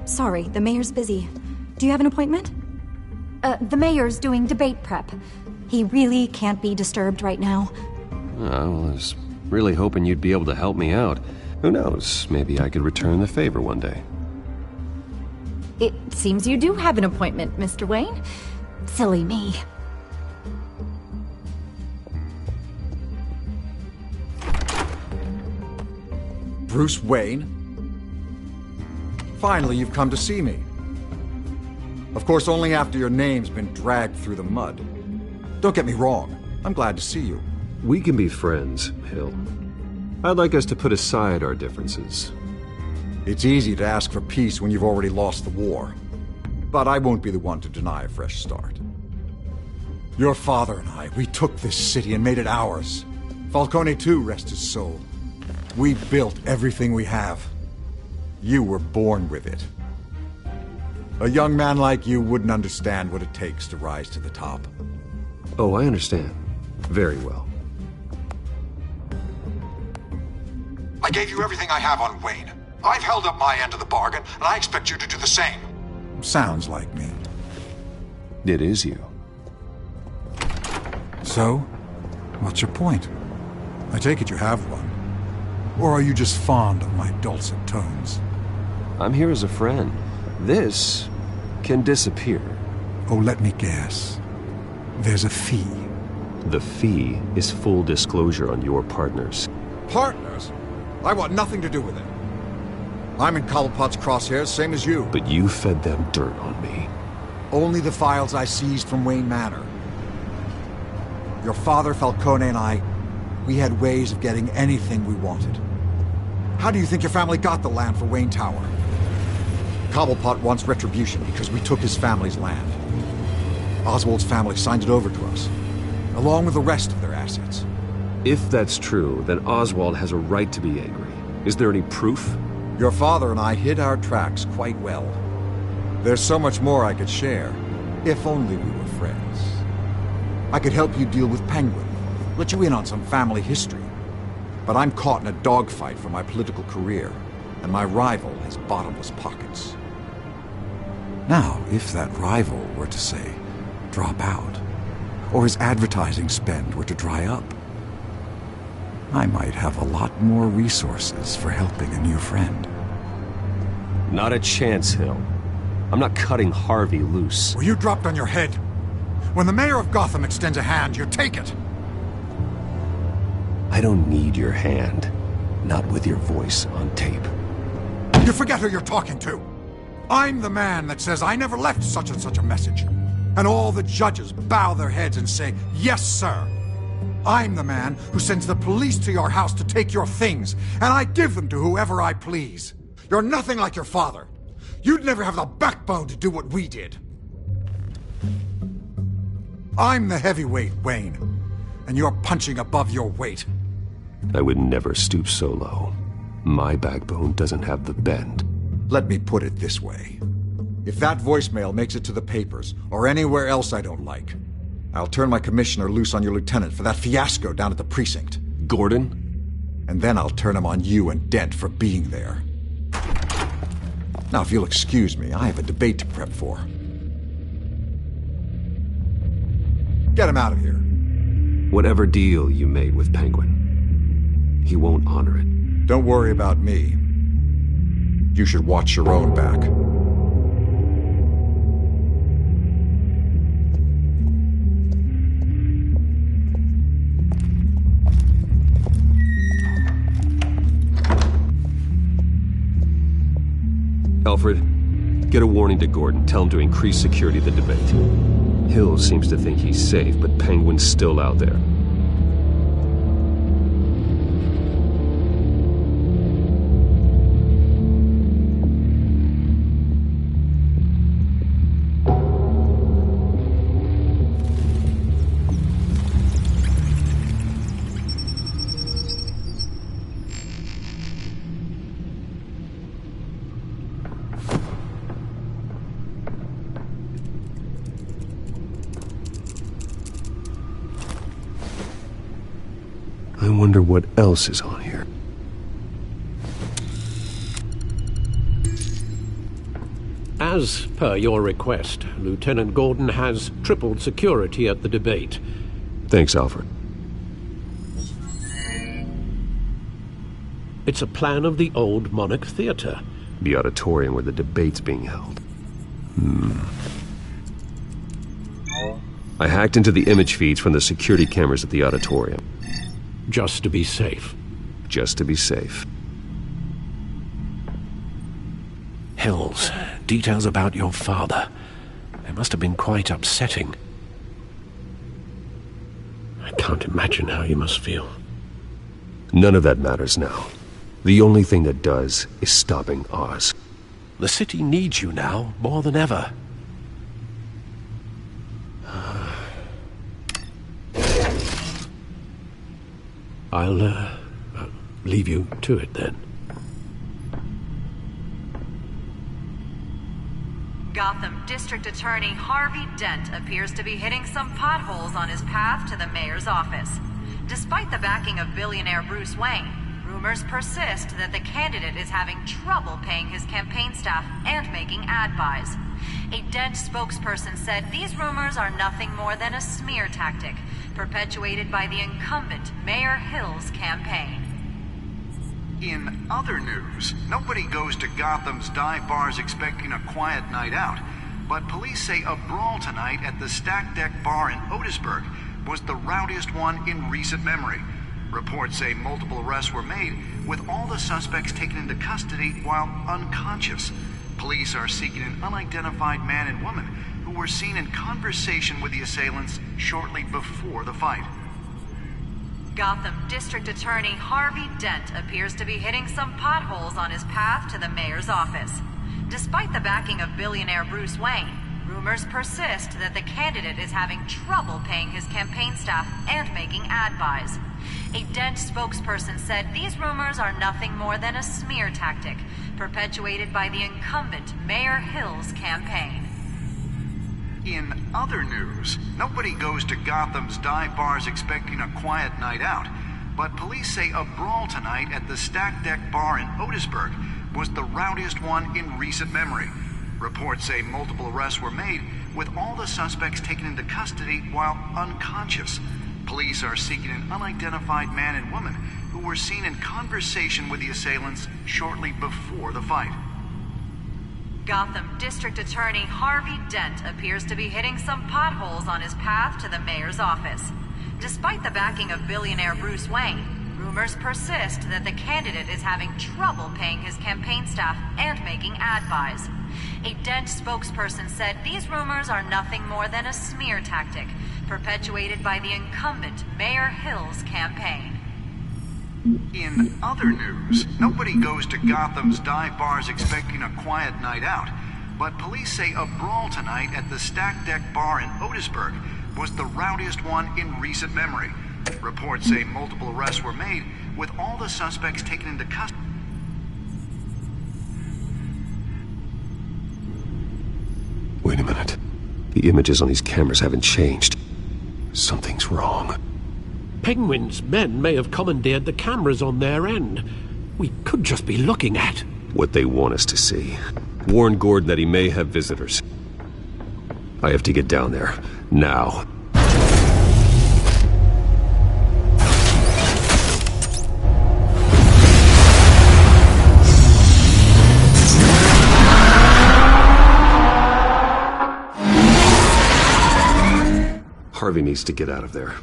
Sorry, the mayor's busy. Do you have an appointment? The mayor's doing debate prep. He really can't be disturbed right now. I was really hoping you'd be able to help me out. Who knows, maybe I could return the favor one day. It seems you do have an appointment, Mr. Wayne. Silly me. Bruce Wayne? Finally, you've come to see me. Of course, only after your name's been dragged through the mud. Don't get me wrong, I'm glad to see you. We can be friends, Hill. I'd like us to put aside our differences. It's easy to ask for peace when you've already lost the war. But I won't be the one to deny a fresh start. Your father and I, we took this city and made it ours. Falcone too, rest his soul. We built everything we have. You were born with it. A young man like you wouldn't understand what it takes to rise to the top. Oh, I understand. Very well. I gave you everything I have on Wayne. I've held up my end of the bargain, and I expect you to do the same. Sounds like me. It is you. So, what's your point? I take it you have one. Or are you just fond of my dulcet tones? I'm here as a friend. This can disappear. Oh, let me guess. There's a fee. The fee is full disclosure on your partners. Partners? I want nothing to do with it. I'm in Cobblepot's crosshairs, same as you. But you fed them dirt on me. Only the files I seized from Wayne Manor. Your father, Falcone, and I, we had ways of getting anything we wanted. How do you think your family got the land for Wayne Tower? Cobblepot wants retribution because we took his family's land. Oswald's family signed it over to us, along with the rest of their assets. If that's true, then Oswald has a right to be angry. Is there any proof? Your father and I hid our tracks quite well. There's so much more I could share, if only we were friends. I could help you deal with Penguin, let you in on some family history. But I'm caught in a dogfight for my political career, and my rival has bottomless pockets. Now, if that rival were to, say, drop out, or his advertising spend were to dry up, I might have a lot more resources for helping a new friend. Not a chance, Hill. I'm not cutting Harvey loose. Well, you dropped on your head. When the mayor of Gotham extends a hand, you take it. I don't need your hand. Not with your voice on tape. You forget who you're talking to. I'm the man that says I never left such and such a message. And all the judges bow their heads and say, "Yes, sir." I'm the man who sends the police to your house to take your things, and I give them to whoever I please. You're nothing like your father. You'd never have the backbone to do what we did. I'm the heavyweight, Wayne, and you're punching above your weight. I would never stoop so low. My backbone doesn't have the bend. Let me put it this way. If that voicemail makes it to the papers, or anywhere else I don't like, I'll turn my commissioner loose on your lieutenant for that fiasco down at the precinct. Gordon? And then I'll turn him on you and Dent for being there. Now, if you'll excuse me, I have a debate to prep for. Get him out of here. Whatever deal you made with Penguin, he won't honor it. Don't worry about me. You should watch your own back. Alfred, get a warning to Gordon. Tell him to increase security of the debate. Hill seems to think he's safe, but Penguin's still out there. I wonder what else is on here. As per your request, Lieutenant Gordon has tripled security at the debate. Thanks, Alfred. It's a plan of the old Monarch Theatre. The auditorium where the debate's being held. I hacked into the image feeds from the security cameras at the auditorium. Just to be safe. Just to be safe. Hills, details about your father. They must have been quite upsetting. I can't imagine how you must feel. None of that matters now. The only thing that does is stopping Oz. The city needs you now, more than ever. I'll leave you to it then. Gotham District Attorney Harvey Dent appears to be hitting some potholes on his path to the mayor's office. Despite the backing of billionaire Bruce Wayne, rumors persist that the candidate is having trouble paying his campaign staff and making ad buys. A Dent spokesperson said these rumors are nothing more than a smear tactic, perpetuated by the incumbent Mayor Hill's campaign. In other news, nobody goes to Gotham's dive bars expecting a quiet night out, but police say a brawl tonight at the Stack Deck Bar in Otisburg was the rowdiest one in recent memory. Reports say multiple arrests were made, with all the suspects taken into custody while unconscious. Police are seeking an unidentified man and woman who were seen in conversation with the assailants shortly before the fight. Gotham District Attorney Harvey Dent appears to be hitting some potholes on his path to the mayor's office. Despite the backing of billionaire Bruce Wayne, rumors persist that the candidate is having trouble paying his campaign staff and making ad buys. A Dent spokesperson said these rumors are nothing more than a smear tactic, perpetuated by the incumbent Mayor Hill's campaign. In other news, nobody goes to Gotham's dive bars expecting a quiet night out, but police say a brawl tonight at the Stack Deck Bar in Otisburg was the rowdiest one in recent memory. Reports say multiple arrests were made, with all the suspects taken into custody while unconscious. Police are seeking an unidentified man and woman who were seen in conversation with the assailants shortly before the fight. Gotham District Attorney Harvey Dent appears to be hitting some potholes on his path to the mayor's office. Despite the backing of billionaire Bruce Wayne, rumors persist that the candidate is having trouble paying his campaign staff and making ad buys. A Dent spokesperson said these rumors are nothing more than a smear tactic, perpetuated by the incumbent Mayor Hill's campaign. In other news, nobody goes to Gotham's dive bars expecting a quiet night out, but police say a brawl tonight at the Stack Deck Bar in Otisburg was the rowdiest one in recent memory. Reports say multiple arrests were made, with all the suspects taken into custody. Wait a minute. The images on these cameras haven't changed. Something's wrong. Penguin's men may have commandeered the cameras on their end. We could just be looking at what they want us to see. Warn Gordon that he may have visitors. I have to get down there. Now. Harvey needs to get out of there.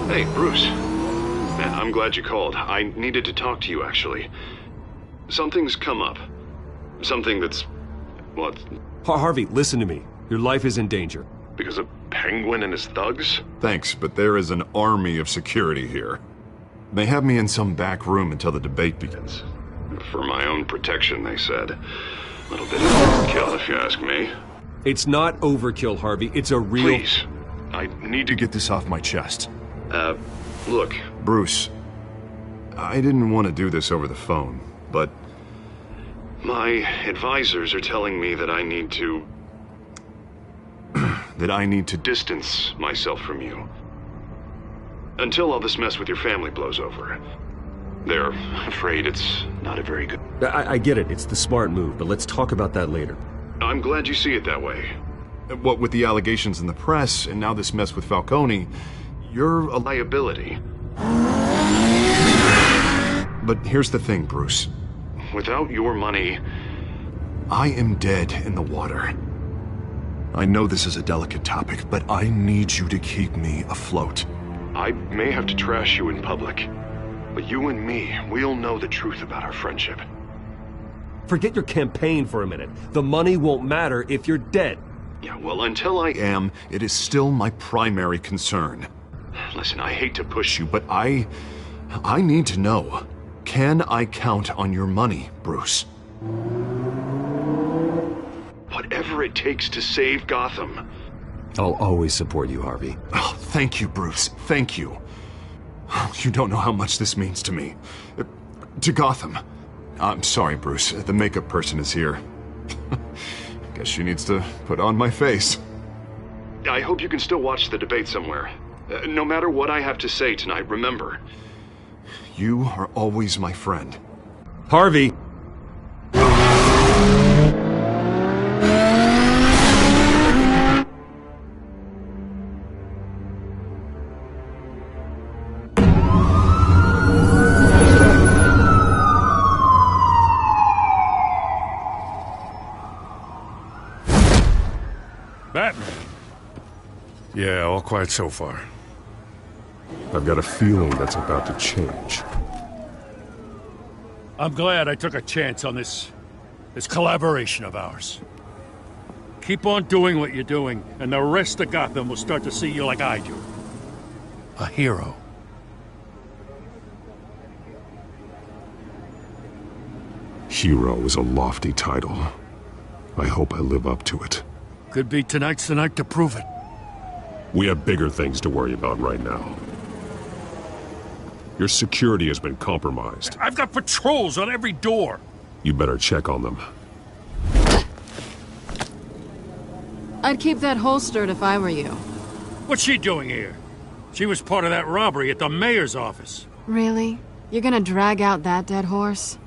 Hey, Bruce. Man, I'm glad you called. I needed to talk to you, actually. Something's come up. Something that's... well, Harvey, listen to me. Your life is in danger. because of Penguin and his thugs? Thanks, but there is an army of security here. They have me in some back room until the debate begins. For my own protection, they said. A little bit of overkill, if you ask me. It's not overkill, Harvey. It's a real... Please. I need to get this off my chest. Look. Bruce, I didn't want to do this over the phone, but my advisors are telling me that I need to... that I need to distance myself from you. Until all this mess with your family blows over. They're afraid it's not a very good... I get it, it's the smart move, but let's talk about that later. I'm glad you see it that way. What with the allegations in the press, and now this mess with Falcone, you're a liability. But here's the thing, Bruce. Without your money, I am dead in the water. I know this is a delicate topic, but I need you to keep me afloat. I may have to trash you in public, but you and me, we'll know the truth about our friendship. Forget your campaign for a minute. The money won't matter if you're dead. Yeah, well, until I am, it is still my primary concern. Listen, I hate to push you, but I need to know. Can I count on your money, Bruce? Whatever it takes to save Gotham. I'll always support you, Harvey. Oh, thank you, Bruce. Thank you. You don't know how much this means to me. To Gotham. I'm sorry, Bruce. The makeup person is here. Guess she needs to put on my face. I hope you can still watch the debate somewhere. No matter what I have to say tonight, remember, you are always my friend. Harvey! Batman. Yeah, all quiet so far. I've got a feeling that's about to change. I'm glad I took a chance on this collaboration of ours. Keep on doing what you're doing, and the rest of Gotham will start to see you like I do. A hero. Hero is a lofty title. I hope I live up to it. Could be tonight's the night to prove it. We have bigger things to worry about right now. Your security has been compromised. I've got patrols on every door. You better check on them. I'd keep that holstered if I were you. What's she doing here? She was part of that robbery at the mayor's office. Really? You're gonna drag out that dead horse?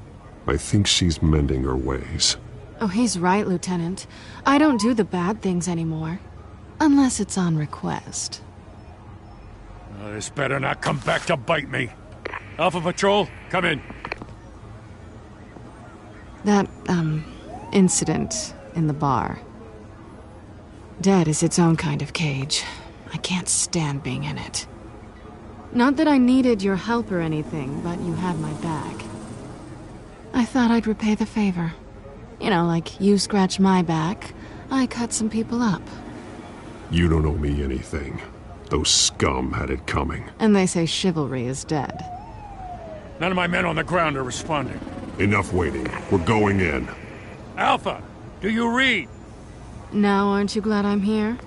I think she's mending her ways. Oh, he's right, Lieutenant. I don't do the bad things anymore. Unless it's on request. Oh, this better not come back to bite me. Alpha Patrol, come in. That, incident in the bar. Dead is its own kind of cage. I can't stand being in it. Not that I needed your help or anything, but you had my back. I thought I'd repay the favor. You know, like you scratch my back, I cut some people up. You don't owe me anything. Those scum had it coming. And they say chivalry is dead. None of my men on the ground are responding. Enough waiting. We're going in. Alpha, do you read? Now aren't you glad I'm here?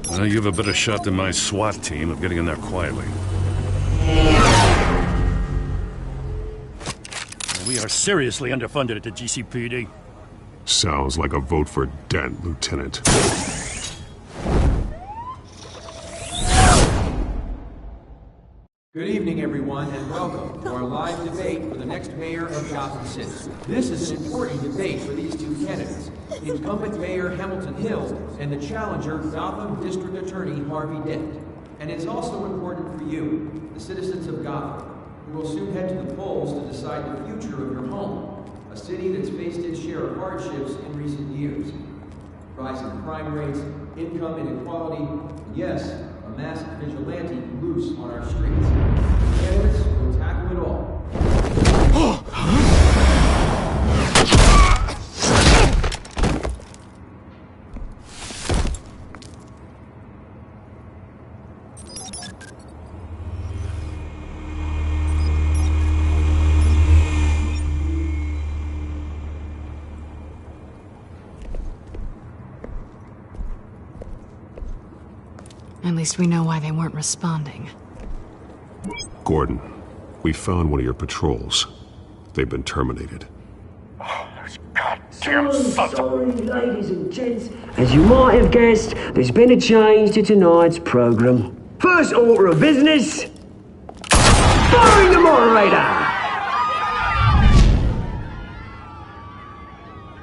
Well, you have a better shot than my SWAT team of getting in there quietly. We are seriously underfunded at the GCPD. Sounds like a vote for Dent, Lieutenant. Good evening, everyone, and welcome to our live debate for the next mayor of Gotham City. This is an important debate for these two candidates, incumbent Mayor Hamilton Hill and the challenger, Gotham District Attorney Harvey Dent. And it's also important for you, the citizens of Gotham, who will soon head to the polls to decide the future of your home, a city that's faced its share of hardships in recent years. Rising crime rates, income inequality, and yes, a masked vigilante loose on our streets. Candidates will tackle it all. At least we know why they weren't responding. Gordon, we found one of your patrols. They've been terminated. Damn sorry, ladies and gents. As you might have guessed, there's been a change to tonight's programme. First order of business, Firing the moderator!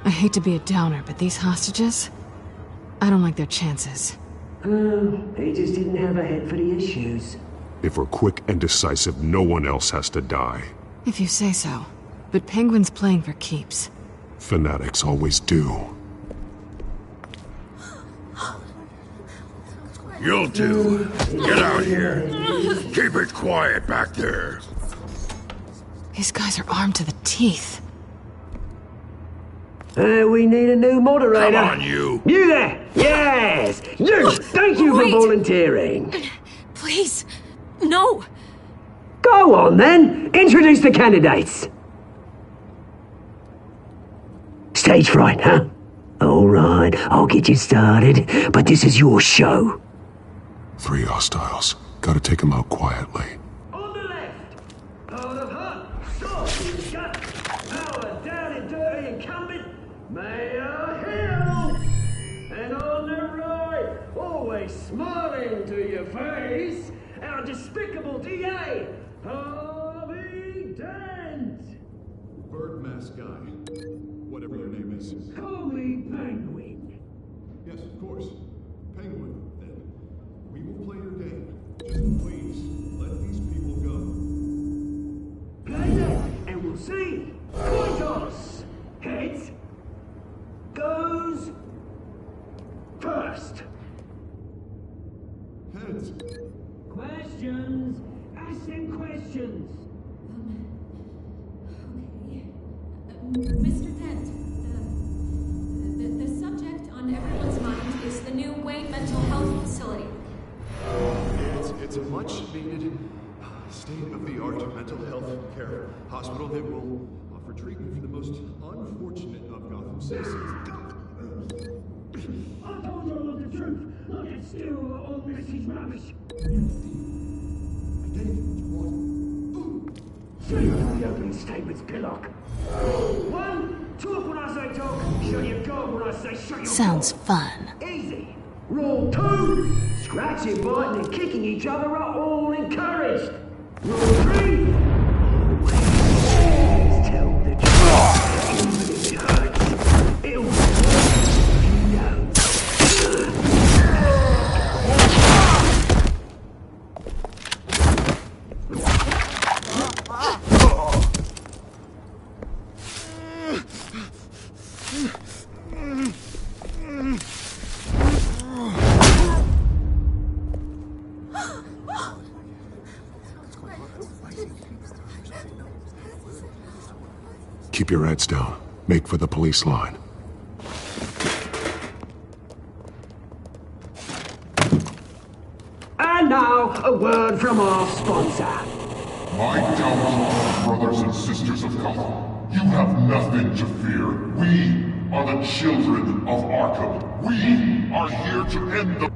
I hate to be a downer, but these hostages, I don't like their chances. He just didn't have a head for the issues. If we're quick and decisive, no one else has to die. If you say so. But Penguin's playing for keeps. Fanatics always do. You two, get out here. Keep it quiet back there. These guys are armed to the teeth. We need a new moderator. Come on, you. You there! Yes! You! Thank you for volunteering. Please, no. Go on, then. Introduce the candidates. Stage fright, huh? All right, I'll get you started, but this is your show. 3 hostiles. Gotta take them out quietly. On the left, out of heart, sword in gut, power down and dirty incumbent, Mayor Hill. And on the right, always smiling to your face, our despicable DA, Harvey Dent. Bird mask guy. Whatever your name is. Call me Penguin. Yes, of course. Penguin, then. We will play your game. Just please, let these people go. Play that, and we'll see. Coin toss. Heads. Goes. First. Heads. Questions. Ask them questions. Mr. Dent, the subject on everyone's mind is the new Wayne Mental Health Facility. It's a much-needed, state-of-the-art mental health care hospital that will offer treatment for the most unfortunate of Gotham citizens. I told you all the truth. Look at still all this is rubbish. Show you the opening statements, Pillock. 1, talk when I say talk. Show your God when I say show your Sounds God. fun. Easy. Rule 2, scratching, biting, and kicking each other are all encouraged. Rule 3, always tell the truth, even if it hurts. It'll you know. Keep your heads down. Make for the police line. And now, a word from our sponsor. My downtrodden brothers and sisters of Gotham, you have nothing to fear. We are the children of Arkham. We are here to end the...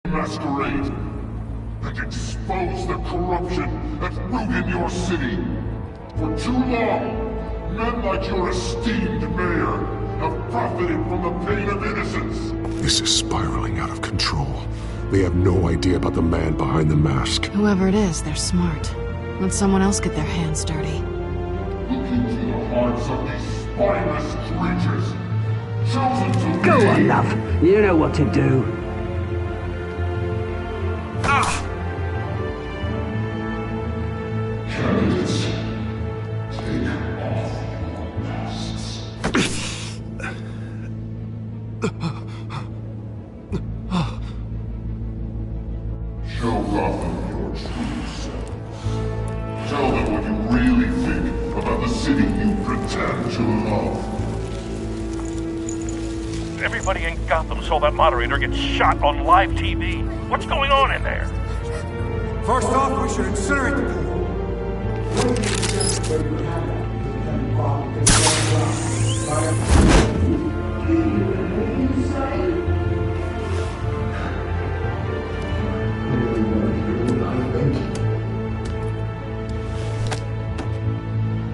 masquerade and expose the corruption that's rooted your city. For too long, men like your esteemed mayor have profited from the pain of innocence. This is spiraling out of control. They have no idea about the man behind the mask. Whoever it is, they're smart. Let someone else get their hands dirty. Look into the hearts of these spineless creatures. Go on, love. You know what to do. Candidates, take off your masks. Show Gotham your true selves. Tell them what you really think about the city you pretend to love. Everybody in Gotham saw that moderator get shot on live TV. What's going on in there? First off, we should incinerate the pool.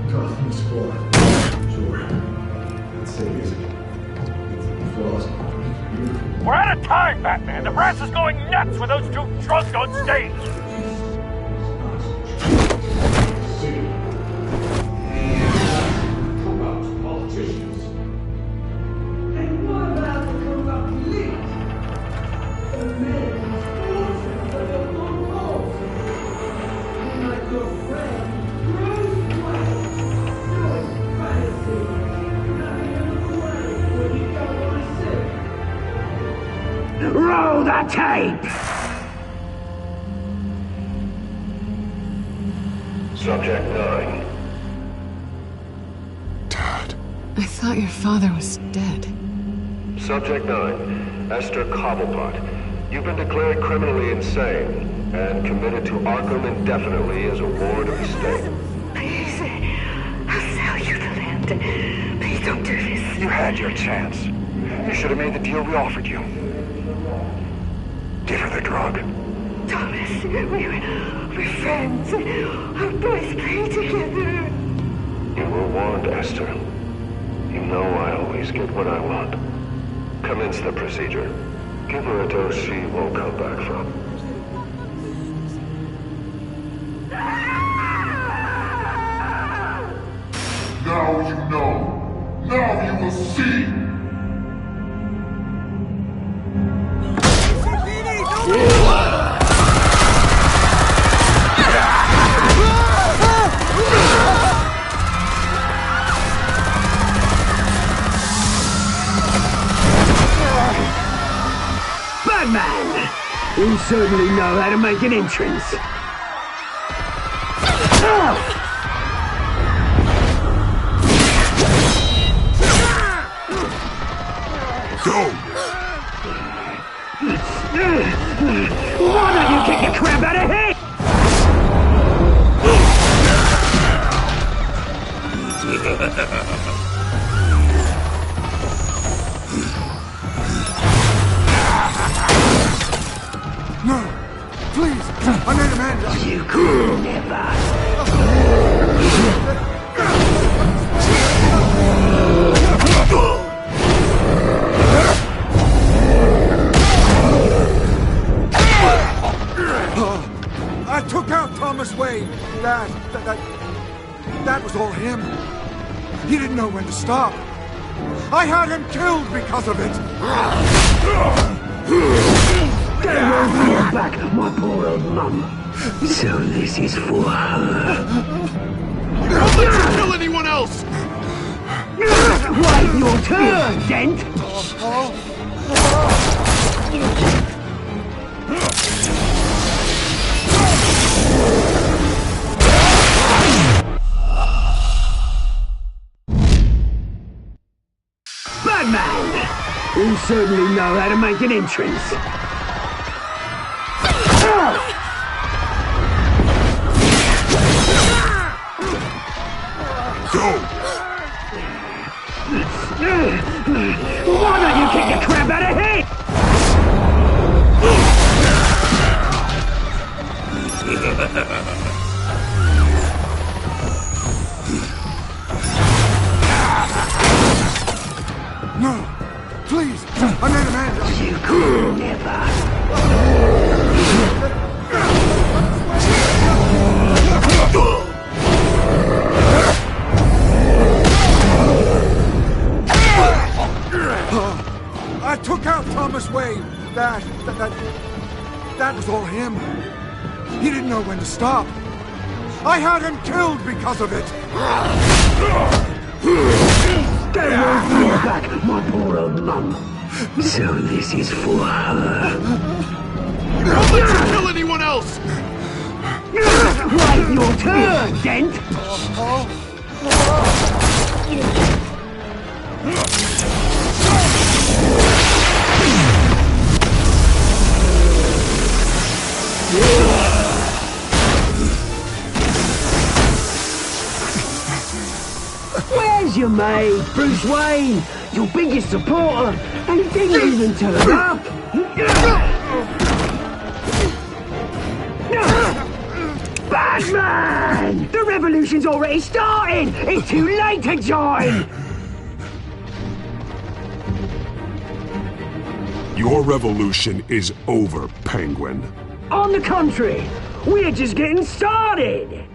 Gotham's full. Sure. Let's say music. We're out of time, Batman. The brass is going nuts with those two drunks on stage. Corrupt politicians. And what about the corrupt police? The men fortune for their own cause. Like your friend, Bruce Wayne. Doing fantasy. Nothing in the way when you don't want to sit. Roll the tape! Subject 9. I thought your father was dead. Subject 9, Esther Cobblepot. You've been declared criminally insane and committed to Arkham indefinitely as a ward of the state. Please, I'll sell you the land. Please don't do this. You had your chance. You should have made the deal we offered you. Give her the drug. Thomas, we're friends. Our boys play together. You were warned, Esther. You know I always get what I want. Commence the procedure. Give her a dose she won't come back from. Now you know. Now you will see. Batman! You certainly know how to make an entrance. Go! Why don't you kick the crap out of here? No! Please! I made a man! You could never! I took out Thomas Wayne. That was all him. He didn't know when to stop. I had him killed because of it. They won't bring back my poor old mum. So this is for her. Don't let you kill anyone else! Wait your turn, Dent! Batman! You certainly know how to make an entrance. Go! Why don't you kick the crap out of here? No! Please! I made a man! You could never! I took out Thomas Wayne. That was all him. He didn't know when to stop. I had him killed because of it. They won't bring back my poor old mum. So this is for her. Don't let you kill anyone else! Wait your turn, Dent! Where's your mate, Bruce Wayne? Your biggest supporter, and he didn't even turn up! Batman! The revolution's already started! It's too late to join! Your revolution is over, Penguin. On the contrary, we're just getting started!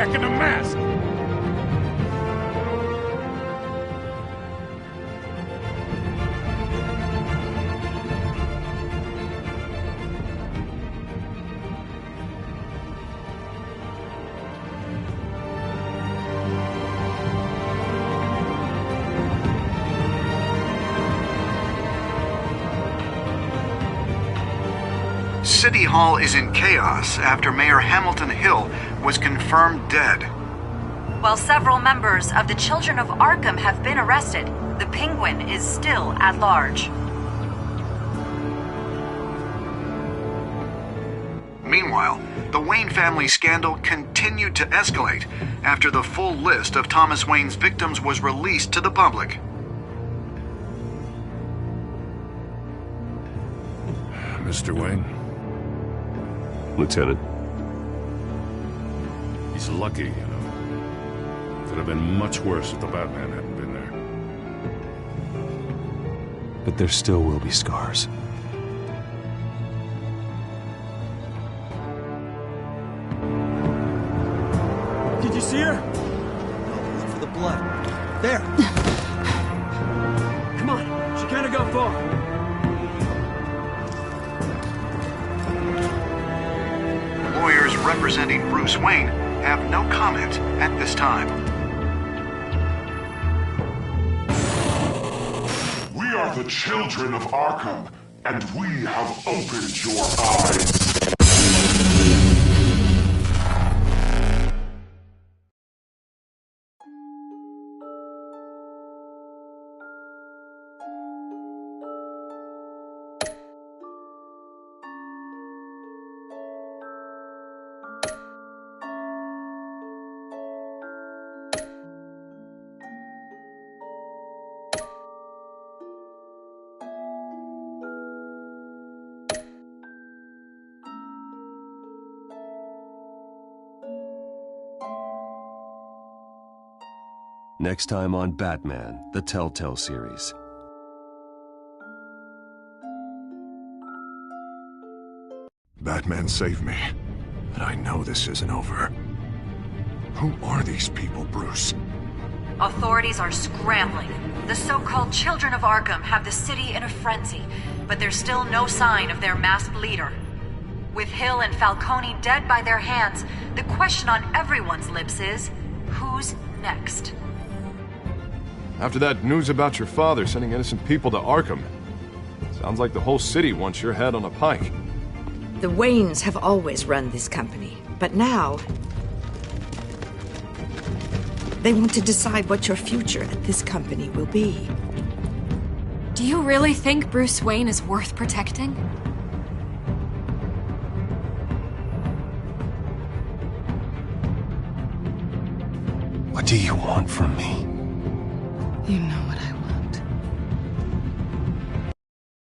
maniac in a mask! City Hall is in chaos after Mayor Hamilton Hill was confirmed dead. While several members of the Children of Arkham have been arrested, the Penguin is still at large. Meanwhile, the Wayne family scandal continued to escalate after the full list of Thomas Wayne's victims was released to the public. Mr. Wayne? Lieutenant. He's lucky, you know. Could have been much worse if the Batman hadn't been there. But there still will be scars. Did you see her? No, look for the blood. There. Come on, she can't have gone far. Lawyers representing Bruce Wayne have no comment at this time. We are the children of Arkham, and we have opened your eyes. Next time on Batman, the Telltale series. Batman saved me, but I know this isn't over. Who are these people, Bruce? Authorities are scrambling. The so-called Children of Arkham have the city in a frenzy, but there's still no sign of their masked leader. With Hill and Falcone dead by their hands, the question on everyone's lips is, who's next? After that news about your father sending innocent people to Arkham, sounds like the whole city wants your head on a pike. The Waynes have always run this company, but now they want to decide what your future at this company will be. Do you really think Bruce Wayne is worth protecting? What do you want from me? You know what I